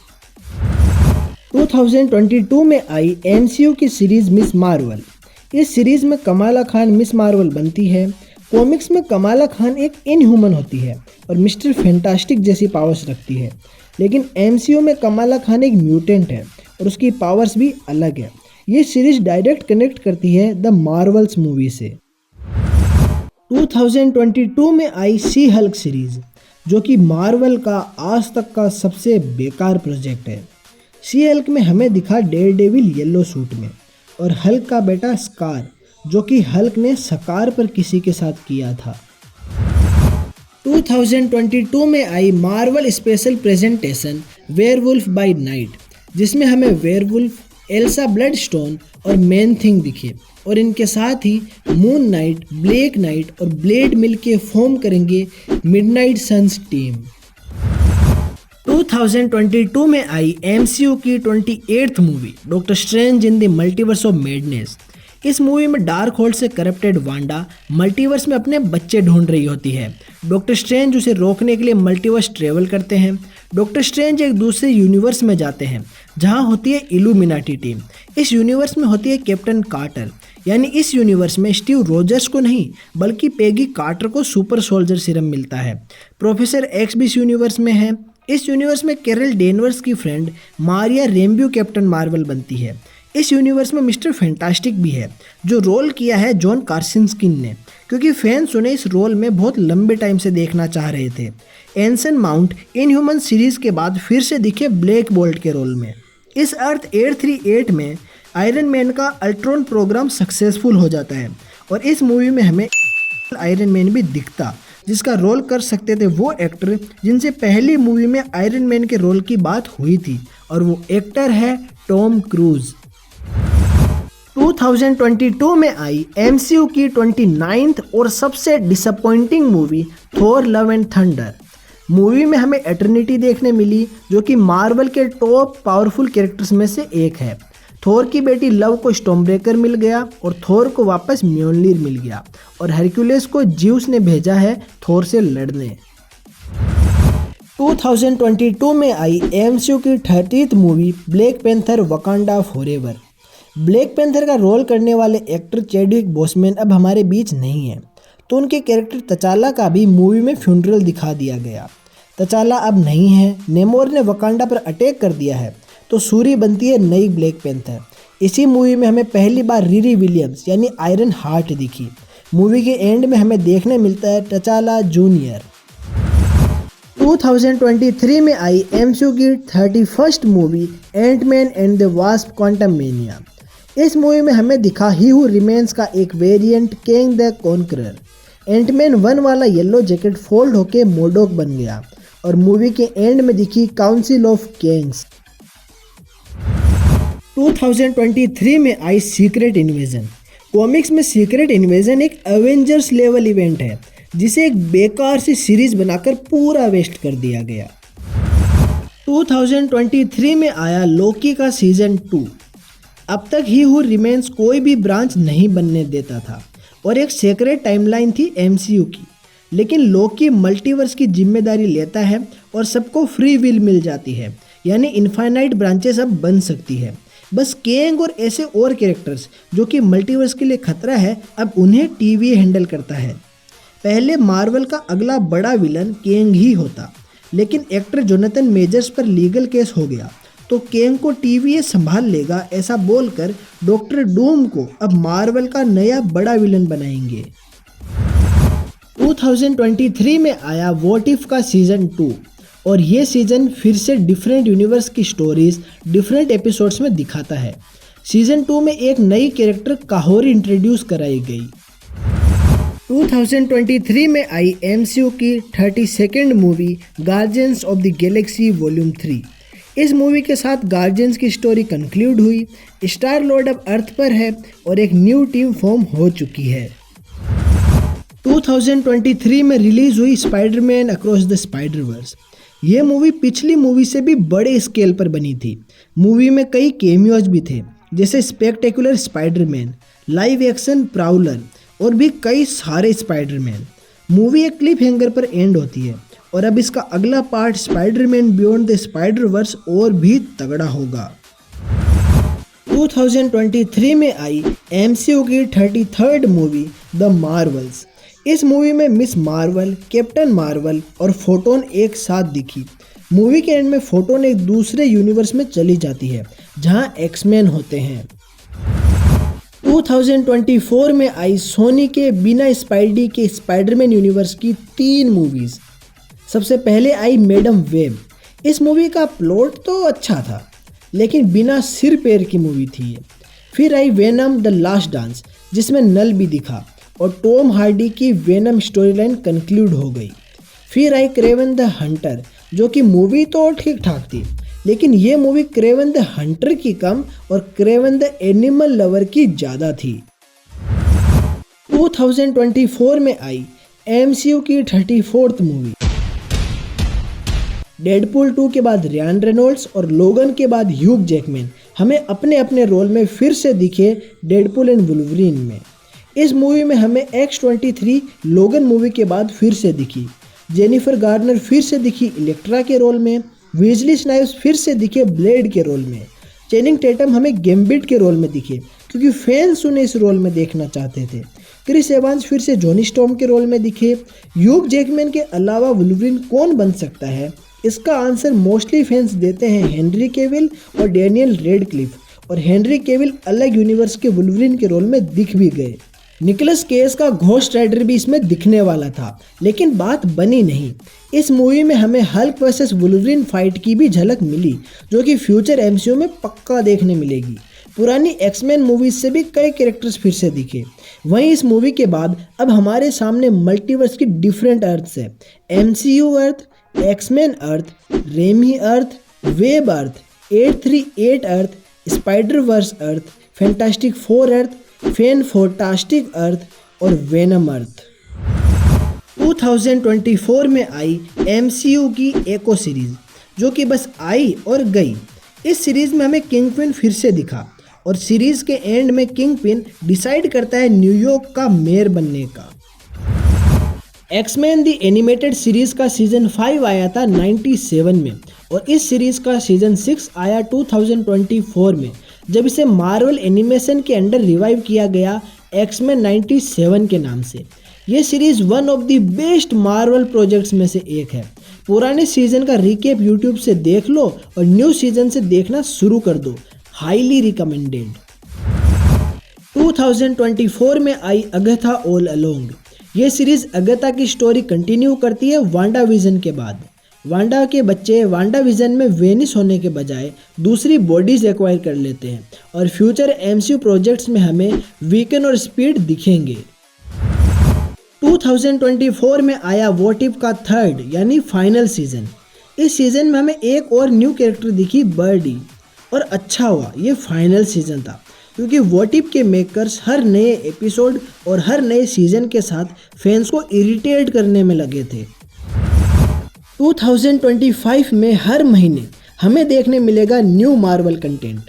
2022 में आई MCU की सीरीज मिस मार्वल। इस सीरीज में कमाला खान मिस मार्वल बनती है। कॉमिक्स में कमाला खान एक इनह्यूमन होती है और मिस्टर फैंटास्टिक जैसी पावर्स रखती है, लेकिन MCU में कमाला खान एक म्यूटेंट है और उसकी पावर्स भी अलग है। ये सीरीज डायरेक्ट कनेक्ट करती है द मार्वल्स मूवी से। 2022 में आई सी हल्क सीरीज, जो कि मार्वल का आज तक का सबसे बेकार प्रोजेक्ट है। सी हल्क में हमें दिखा डेयरडेविल येलो सूट में और हल्क का बेटा स्कार, जो कि हल्क ने सकार पर किसी के साथ किया था। 2022 में आई Marvel special presentation werewolf by night, जिसमें हमें वेयरवुल्फ, एल्सा ब्लडस्टोन और मैन थिंग दिखे और इनके साथ ही मून नाइट, ब्लैक नाइट और ब्लेड मिलके फॉर्म करेंगे मिडनाइट सन्स टीम। 2022 में आई MCU की 28th movie doctor strange in the multiverse of madness. इस मूवी में डार्क होल्ड से करप्टेड वांडा मल्टीवर्स में अपने बच्चे ढूंढ रही होती है। डॉक्टर स्ट्रेंज उसे रोकने के लिए मल्टीवर्स ट्रेवल करते हैं। डॉक्टर स्ट्रेंज एक दूसरे यूनिवर्स में जाते हैं जहां होती है इल्यूमिनाटी टीम। इस यूनिवर्स में होती है कैप्टन कार्टर, यानी इस यूनिवर्स में स्टीव रोजर्स को नहीं बल्कि पेगी कार्टर को सुपर सोल्जर सीरम मिलता है। प्रोफेसर एक्स भी इस यूनिवर्स में है। इस यूनिवर्स में कैरल डेनवर्स की फ्रेंड मारिया रेम्ब्यू कैप्टन मार्वल बनती है। इस यूनिवर्स में मिस्टर फैंटास्टिक भी है, जो रोल किया है जॉन कार्सिनस्किन ने, क्योंकि फैंस उन्हें इस रोल में बहुत लंबे टाइम से देखना चाह रहे थे। एंसन माउंट इनह्यूमन सीरीज के बाद फिर से दिखे ब्लैक बोल्ट के रोल में। इस अर्थ 838 में आयरन मैन का अल्ट्रॉन प्रोग्राम सक्सेसफुल हो जाता है और इस मूवी में हमें आयरन मैन भी दिखता, जिसका रोल कर सकते थे वो एक्टर जिनसे पहली मूवी में आयरन मैन के रोल की बात हुई थी, और वो एक्टर है टॉम क्रूज। 2022 में आई MCU की 29th और सबसे disappointing movie Thor love and thunder. Movie में हमें एटर्निटी देखने मिली, जो कि मार्वल के टॉप पावरफुल कैरेक्टर्स में से एक है। थोर की बेटी लव को स्टॉर्मब्रेकर मिल गया और थोर को वापस म्योनलीर मिल गया और हरक्यूलिस को ज्यूस ने भेजा है थोर से लड़ने। 2022 में आई MCU की 30th movie Black panther Wakanda forever. Black panther का रोल करने वाले एक्टर चैडविक बोसमैन अब हमारे बीच नहीं है, तो उनके कैरेक्टर तचाला का भी मूवी में फ्यूनरल दिखा दिया गया। तचाला अब नहीं है, नेमोर ने वकांडा पर अटैक कर दिया है, तो सूरी बनती है नई ब्लैक पैंथर। इसी मूवी में हमें पहली बार रिरी विलियम्स यानी आयरन हार्ट दिखी। मूवी के एंड में हमें देखने मिलता है तचाला जूनियर। 2023 में आई MCU की 31st movie Ant-Man and the Wasp Quantumania. इस मूवी में हमें दिखा ही हू रिमेन्स का एक variant Kang the Conqueror. Ant Man 1 वाला येलो जैकेट फोल्ड होके मोडोक बन गया और मूवी के एंड में दिखी काउंसिल ऑफ कैंग्स। 2023 में आई सीक्रेट इन्वेजन। कॉमिक्स में सीक्रेट इन्वेजन एक एवेंजर्स लेवल इवेंट है, जिसे एक बेकार सी सीरीज बनाकर पूरा वेस्ट कर दिया गया। 2023 में आया लोकी का सीजन 2। अब तक ही हू रिमेन्स कोई भी ब्रांच नहीं बनने देता था और एक सीक्रेट टाइमलाइन थी MCU की, लेकिन लोकी मल्टीवर्स की जिम्मेदारी लेता है और सबको फ्री विल मिल जाती है, यानी इनफाइनाइट ब्रांचेस अब बन सकती है। बस कैंग और ऐसे और कैरेक्टर्स जो कि मल्टीवर्स के लिए खतरा है, अब उन्हें TVA हैंडल करता है। पहले मार्वल का अगला बड़ा विलन केंग ही होता, लेकिन एक्टर जोनाथन मेजर्स पर लीगल केस हो गया तो केंग को टीवीए संभाल लेगा, ऐसा बोलकर डॉक्टर डूम को अब मार्वल का नया बड़ा विलन बनाएंगे। 2023 में आया व्हाट इफ का सीजन 2 और ये सीजन फिर से डिफरेंट यूनिवर्स की स्टोरीज डिफरेंट एपिसोड्स में दिखाता है। सीजन 2 में एक नई कैरेक्टर काहोरी इंट्रोड्यूस कराई गई। 2023 में आई MCU की 32nd movie guardians of the Galaxy volume 3। इस मूवी के साथ गार्जियंस की स्टोरी कंक्लूड हुई। स्टार लॉर्ड अब अर्थ पर है और एक न्यू टीम फॉर्म हो चुकी है। 2023 में रिलीज हुई स्पाइडरमैन अक्रॉस द स्पाइडरवर्स। ये मूवी पिछली मूवी से भी बड़े स्केल पर बनी थी। मूवी में कई कैमियोज भी थे, जैसे spectacular Spiderman, live action Prowler और भी कई सारे स्पाइडरमैन। मूवी एक क्लिफ हैंगर पर एंड होती है और अब इसका अगला part Spiderman beyond the Spider-Verse और भी तगड़ा होगा। 2023 में आई MCU की 33rd मूवी द मार्वल्स। इस मूवी में मिस मार्वल, कैप्टन मार्वल और फोटोन एक साथ दिखी। मूवी के एंड में फोटोन एक दूसरे यूनिवर्स में चली जाती है जहां एक्समैन होते हैं। 2024 में आई सोनी के बिना स्पाइडी के स्पाइडरमैन यूनिवर्स की 3 मूवीज। सबसे पहले आई मैडम वेब। इस मूवी का प्लॉट तो अच्छा था, लेकिन बिना सिर पैर की मूवी थी। फिर आई वेनम द लास्ट डांस, जिसमें नल भी दिखा और टॉम हार्डी की वेनम स्टोरीलाइन कंक्लूड हो गई। फिर आई क्रेवन द हंटर, जो कि मूवी तो ठीक ठाक थी, लेकिन ये मूवी क्रेवन द हंटर की कम और क्रेवन द एनिमल लवर की ज़्यादा थी। 2024 में आई MCU की 34th मूवी। डेडपूल 2 के बाद रियान रेनॉल्ड्स और लोगन के बाद ह्यूग जैकमैन हमें अपने अपने रोल में फिर से दिखे डेडपूल एंड वुल्वरीन में। इस मूवी में हमें X-23 लोगन मूवी के बाद फिर से दिखी। जेनिफर गार्नर फिर से दिखी इलेक्ट्रा के रोल में। वेजली स्नाइप्स फिर से दिखे ब्लेड के रोल में। चेनिंग टेटम हमें गैम्बिट के रोल में दिखे क्योंकि फैंस उन्हें इस रोल में देखना चाहते थे। क्रिस एवांस फिर से जॉनी स्टॉर्म के रोल में दिखे। ह्यूग जैकमैन के अलावा वुल्वरीन कौन बन सकता है? इसका आंसर मोस्टली फैंस देते हैं हेनरी केविल और डैनियल रेडक्लिफ, और हेनरी केविल अलग यूनिवर्स के वुल्वरीन के रोल में दिख भी गए। निकोलस केज का घोस्ट राइडर भी इसमें दिखने वाला था, लेकिन बात बनी नहीं। इस मूवी में हमें हल्क वर्सेस वुल्वरीन फाइट की भी झलक मिली, जो कि फ्यूचर MCU में पक्का देखने मिलेगी। पुरानी एक्समैन मूवीज से भी कई कैरेक्टर्स फिर से दिखे। वहीं इस मूवी के बाद अब हमारे सामने मल्टीवर्स की डिफरेंट अर्थ्स है। MCU अर्थ, एक्समैन अर्थ, रेमी अर्थ, वेब अर्थ, 838 अर्थ, स्पाइडरवर्स अर्थ, फैंटास्टिक 4 अर्थ, फैंटास्टिक अर्थ और वेनम अर्थ। 2024 में आई MCU की एको सीरीज, जो कि बस आई और गई। इस सीरीज में हमें किंगपिन फिर से दिखा और सीरीज के एंड में किंगपिन डिसाइड करता है न्यूयॉर्क का मेयर बनने का। एक्समैन दी एनिमेटेड सीरीज का सीजन 5 आया था 97 में और इस सीरीज का सीजन 6 आया 2024 में, जब इसे मार्वल एनिमेशन के अंडर रिवाइव किया गया एक्समैन 97 के नाम से। ये series one of the best Marvel projects में से एक है। पुराने सीजन का रिकेप यूट्यूब से देख लो और न्यू सीजन से देखना शुरू कर दो, हाईली रिकमेंडेड। 2024 में आई अगथा ऑल अलोंग। ये सीरीज अगथा की स्टोरी कंटिन्यू करती है वांडा विजन के बाद। वांडा के बच्चे वांडा विजन में वेनिस होने के बजाय दूसरी बॉडीज एक्वायर कर लेते हैं और फ्यूचर MCU प्रोजेक्ट्स में हमें वीकन और स्पीड दिखेंगे। 2024 में आया व्हाट इफ का 3rd यानी फाइनल सीजन। इस सीजन में हमें एक और न्यू कैरेक्टर दिखी, बर्डी, और अच्छा हुआ ये फाइनल सीजन था, क्योंकि व्हाट इफ के मेकर्स हर नए एपिसोड और हर नए सीजन के साथ फैंस को इरिटेट करने में लगे थे। 2025 में हर महीने हमें देखने मिलेगा न्यू मार्वल कंटेंट।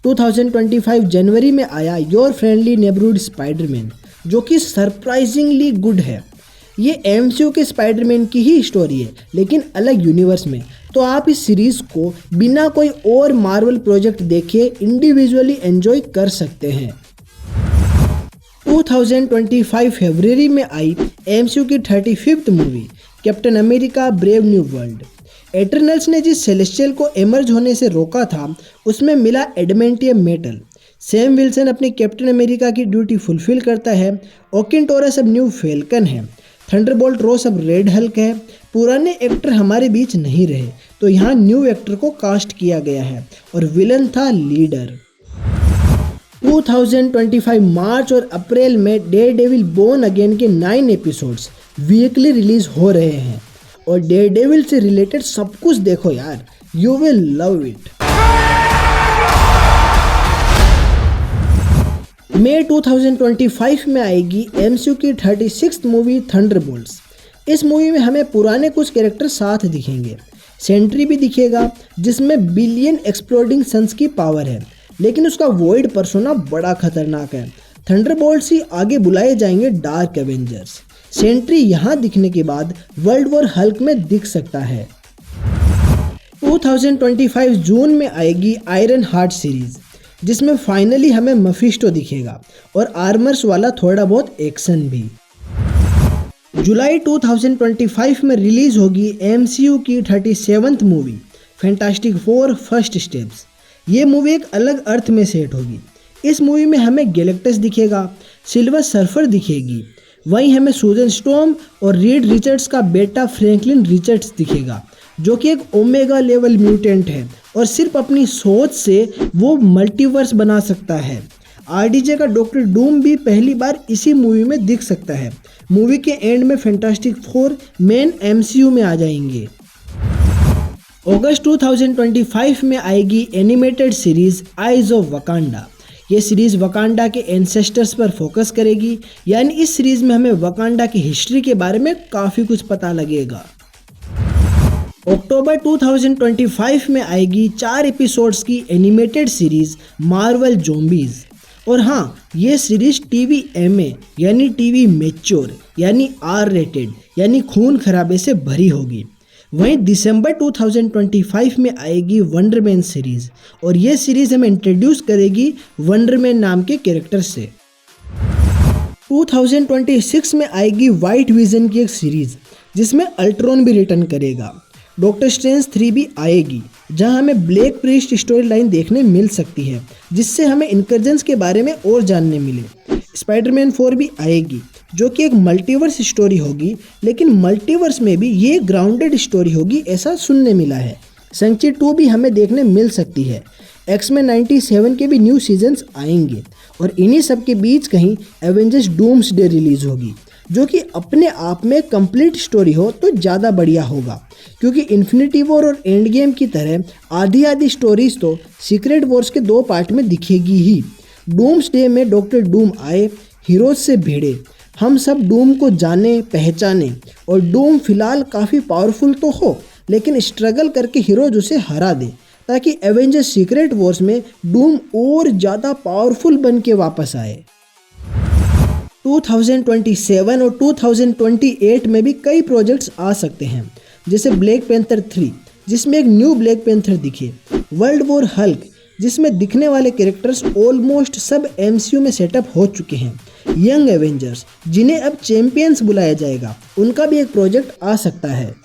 2025 जनवरी में आया योर फ्रेंडली नेबरहुड स्पाइडरमैन, जो कि सरप्राइजिंगली गुड है। ये MCU के स्पाइडरमैन की ही स्टोरी है, लेकिन अलग यूनिवर्स में। तो आप इस सीरीज को बिना कोई और मार्वल प्रोजेक्ट देखे इंडिविजुअली एंजॉय कर सकते हैं। 2025 फरवरी में आई एमसीयू की 35th movie Captain America brave new world. Eternals ने जिस सेलेस्टियल को एमर्ज होने से रोका था उसमें मिला एडमेंटियम मेटल। सैम विल्सन अपनी कैप्टन अमेरिका की ड्यूटी फुलफिल करता है। ओकिन टोरस अब न्यू फेल्कन है। थंडरबोल्ट रोस अब रेड हल्क है। पुराने एक्टर हमारे बीच नहीं रहे तो यहाँ न्यू एक्टर को कास्ट किया गया है और विलन था लीडर। 2025 मार्च और अप्रैल में डेयरडेविल बोर्न अगेन के 9 एपिसोड्स वीकली रिलीज हो रहे हैं और डेयरडेविल से रिलेटेड सब कुछ देखो यार, यू विल लव इट। मई 2025 में आएगी एमसीयू की 36th मूवी थंडरबोल्ट्स। इस मूवी में हमें पुराने कुछ कैरेक्टर साथ दिखेंगे। सेंट्री भी दिखेगा जिसमें बिलियन एक्सप्लोडिंग सन्स की पावर है, लेकिन उसका वॉइड पर्सोना बड़ा खतरनाक है। थंडरबोल्ट्स ही आगे बुलाए जाएंगे डार्क एवेंजर्स। सेंट्री यहाँ दिखने के बाद वर्ल्ड वॉर हल्क में दिख सकता है। 2025 जून में आएगी आयरन हार्ट सीरीज, जिसमें फाइनली हमें मफिस्टो दिखेगा और आर्मर्स वाला थोड़ा बहुत एक्शन भी। जुलाई 2025 में रिलीज होगी एमसीयू की 37th movie fantastic four first steps. ये मूवी एक अलग अर्थ में सेट होगी। इस मूवी में हमें गैलेक्टस दिखेगा, सिल्वर सर्फर दिखेगी, वहीं हमें सूजन स्टॉर्म और रीड रिचर्ड्स का बेटा फ्रैंकलिन रिचर्ड्स दिखेगा, जो कि एक ओमेगा लेवल म्यूटेंट है और सिर्फ अपनी सोच से वो मल्टीवर्स बना सकता है। आरडीजे का डॉक्टर डूम भी पहली बार इसी मूवी में दिख सकता है। मूवी के एंड में फैंटास्टिक फोर मेन एमसीयू में आ जाएंगे। अगस्त 2025 में आएगी animated series eyes of Wakanda. ये सीरीज वकांडा के एंसेस्टर्स पर फोकस करेगी, यानी इस सीरीज में हमें वकांडा की हिस्ट्री के बारे में काफ़ी कुछ पता लगेगा। अक्टूबर 2025 में आएगी 4 एपिसोड्स की एनिमेटेड सीरीज मार्वल ज़ॉम्बीज। और हाँ, ये सीरीज टीवी एमए यानी टीवी मैच्योर यानी आर रेटेड यानी खून खराबे से भरी होगी। वहीं दिसंबर 2025 में आएगी वंडरमैन सीरीज और ये सीरीज हमें इंट्रोड्यूस करेगी वंडरमैन नाम के कैरेक्टर से। 2026 में आएगी वाइट विजन की एक सीरीज जिसमें अल्ट्रॉन भी रिटर्न करेगा। डॉक्टर स्ट्रेंज 3 भी आएगी, जहां हमें ब्लैक प्रीस्ट स्टोरी लाइन देखने मिल सकती है, जिससे हमें इनकर्जन्स के बारे में और जानने मिले। स्पाइडरमैन 4 भी आएगी, जो कि एक मल्टीवर्स स्टोरी होगी, लेकिन मल्टीवर्स में भी ये ग्राउंडेड स्टोरी होगी ऐसा सुनने मिला है। संची 2 भी हमें देखने मिल सकती है। एक्समैन 97 के भी न्यू सीजन्स आएंगे और इन्हीं सब के बीच कहीं एवेंजर्स डूम्सडे रिलीज होगी, जो कि अपने आप में कंप्लीट स्टोरी हो तो ज़्यादा बढ़िया होगा, क्योंकि इन्फिनिटी वॉर और एंड गेम की तरह आधी स्टोरीज तो सीक्रेट वॉर्स के 2 पार्ट में दिखेगी ही। डूम्सडे में डॉक्टर डूम आए, हीरोज से भिड़े, हम सब डूम को जाने पहचाने और डूम फिलहाल काफ़ी पावरफुल तो हो, लेकिन स्ट्रगल करके हीरोज उसे हरा दे, ताकि एवेंजर्स सीक्रेट वॉर्स में डूम और ज़्यादा पावरफुल बन के वापस आए। 2027 और 2028 में भी कई प्रोजेक्ट्स आ सकते हैं, जैसे ब्लैक पैंथर 3 जिसमें एक न्यू ब्लैक पैंथर दिखे, वर्ल्ड वॉर हल्क जिसमें दिखने वाले कैरेक्टर्स ऑलमोस्ट सब एमसीयू में सेटअप हो चुके हैं, यंग एवेंजर्स जिन्हें अब चैंपियंस बुलाया जाएगा, उनका भी एक प्रोजेक्ट आ सकता है।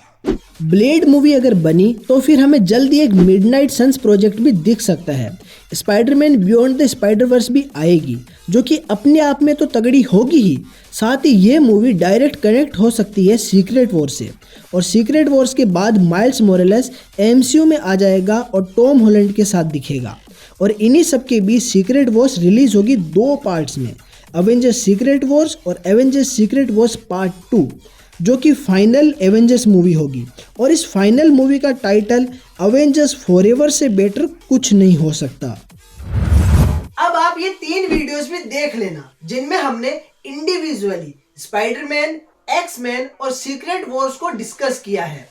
ब्लेड मूवी अगर बनी तो फिर हमें जल्दी एक मिडनाइट सन्स प्रोजेक्ट भी दिख सकता है। स्पाइडरमैन बियॉन्ड द स्पाइडरवर्स भी आएगी, जो कि अपने आप में तो तगड़ी होगी ही, साथ ही ये मूवी डायरेक्ट कनेक्ट हो सकती है सीक्रेट वॉर से, और सीक्रेट वॉर्स के बाद माइल्स मोरेलेस एमसीयू में आ जाएगा और टॉम हॉलैंड के साथ दिखेगा। और इन्हीं सब के बीच सीक्रेट वॉर्स रिलीज होगी 2 पार्ट्स में, एवेंजर्स सीक्रेट वॉर्स और एवेंजर्स सीक्रेट वॉर्स पार्ट 2, जो कि फाइनल एवेंजर्स मूवी होगी। और इस फाइनल मूवी का टाइटल अवेंजर्स फॉरएवर से बेटर कुछ नहीं हो सकता। अब आप ये 3 वीडियोस भी देख लेना, जिनमें हमने इंडिविजुअली स्पाइडरमैन, एक्समैन और सीक्रेट वॉर्स को डिस्कस किया है।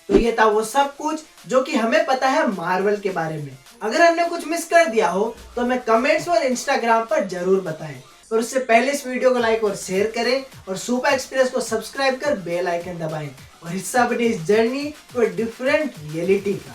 तो ये था वो सब कुछ जो कि हमें पता है मार्वल के बारे में। अगर हमने कुछ मिस कर दिया हो तो हमें कमेंट्स और इंस्टाग्राम पर जरूर बताएं, और उससे पहले इस वीडियो को लाइक और शेयर करें और सुपर एक्सप्रेस को सब्सक्राइब कर बेल आइकन दबाएं और हिस्सा बने इस जर्नी टू डिफरेंट रियलिटी का।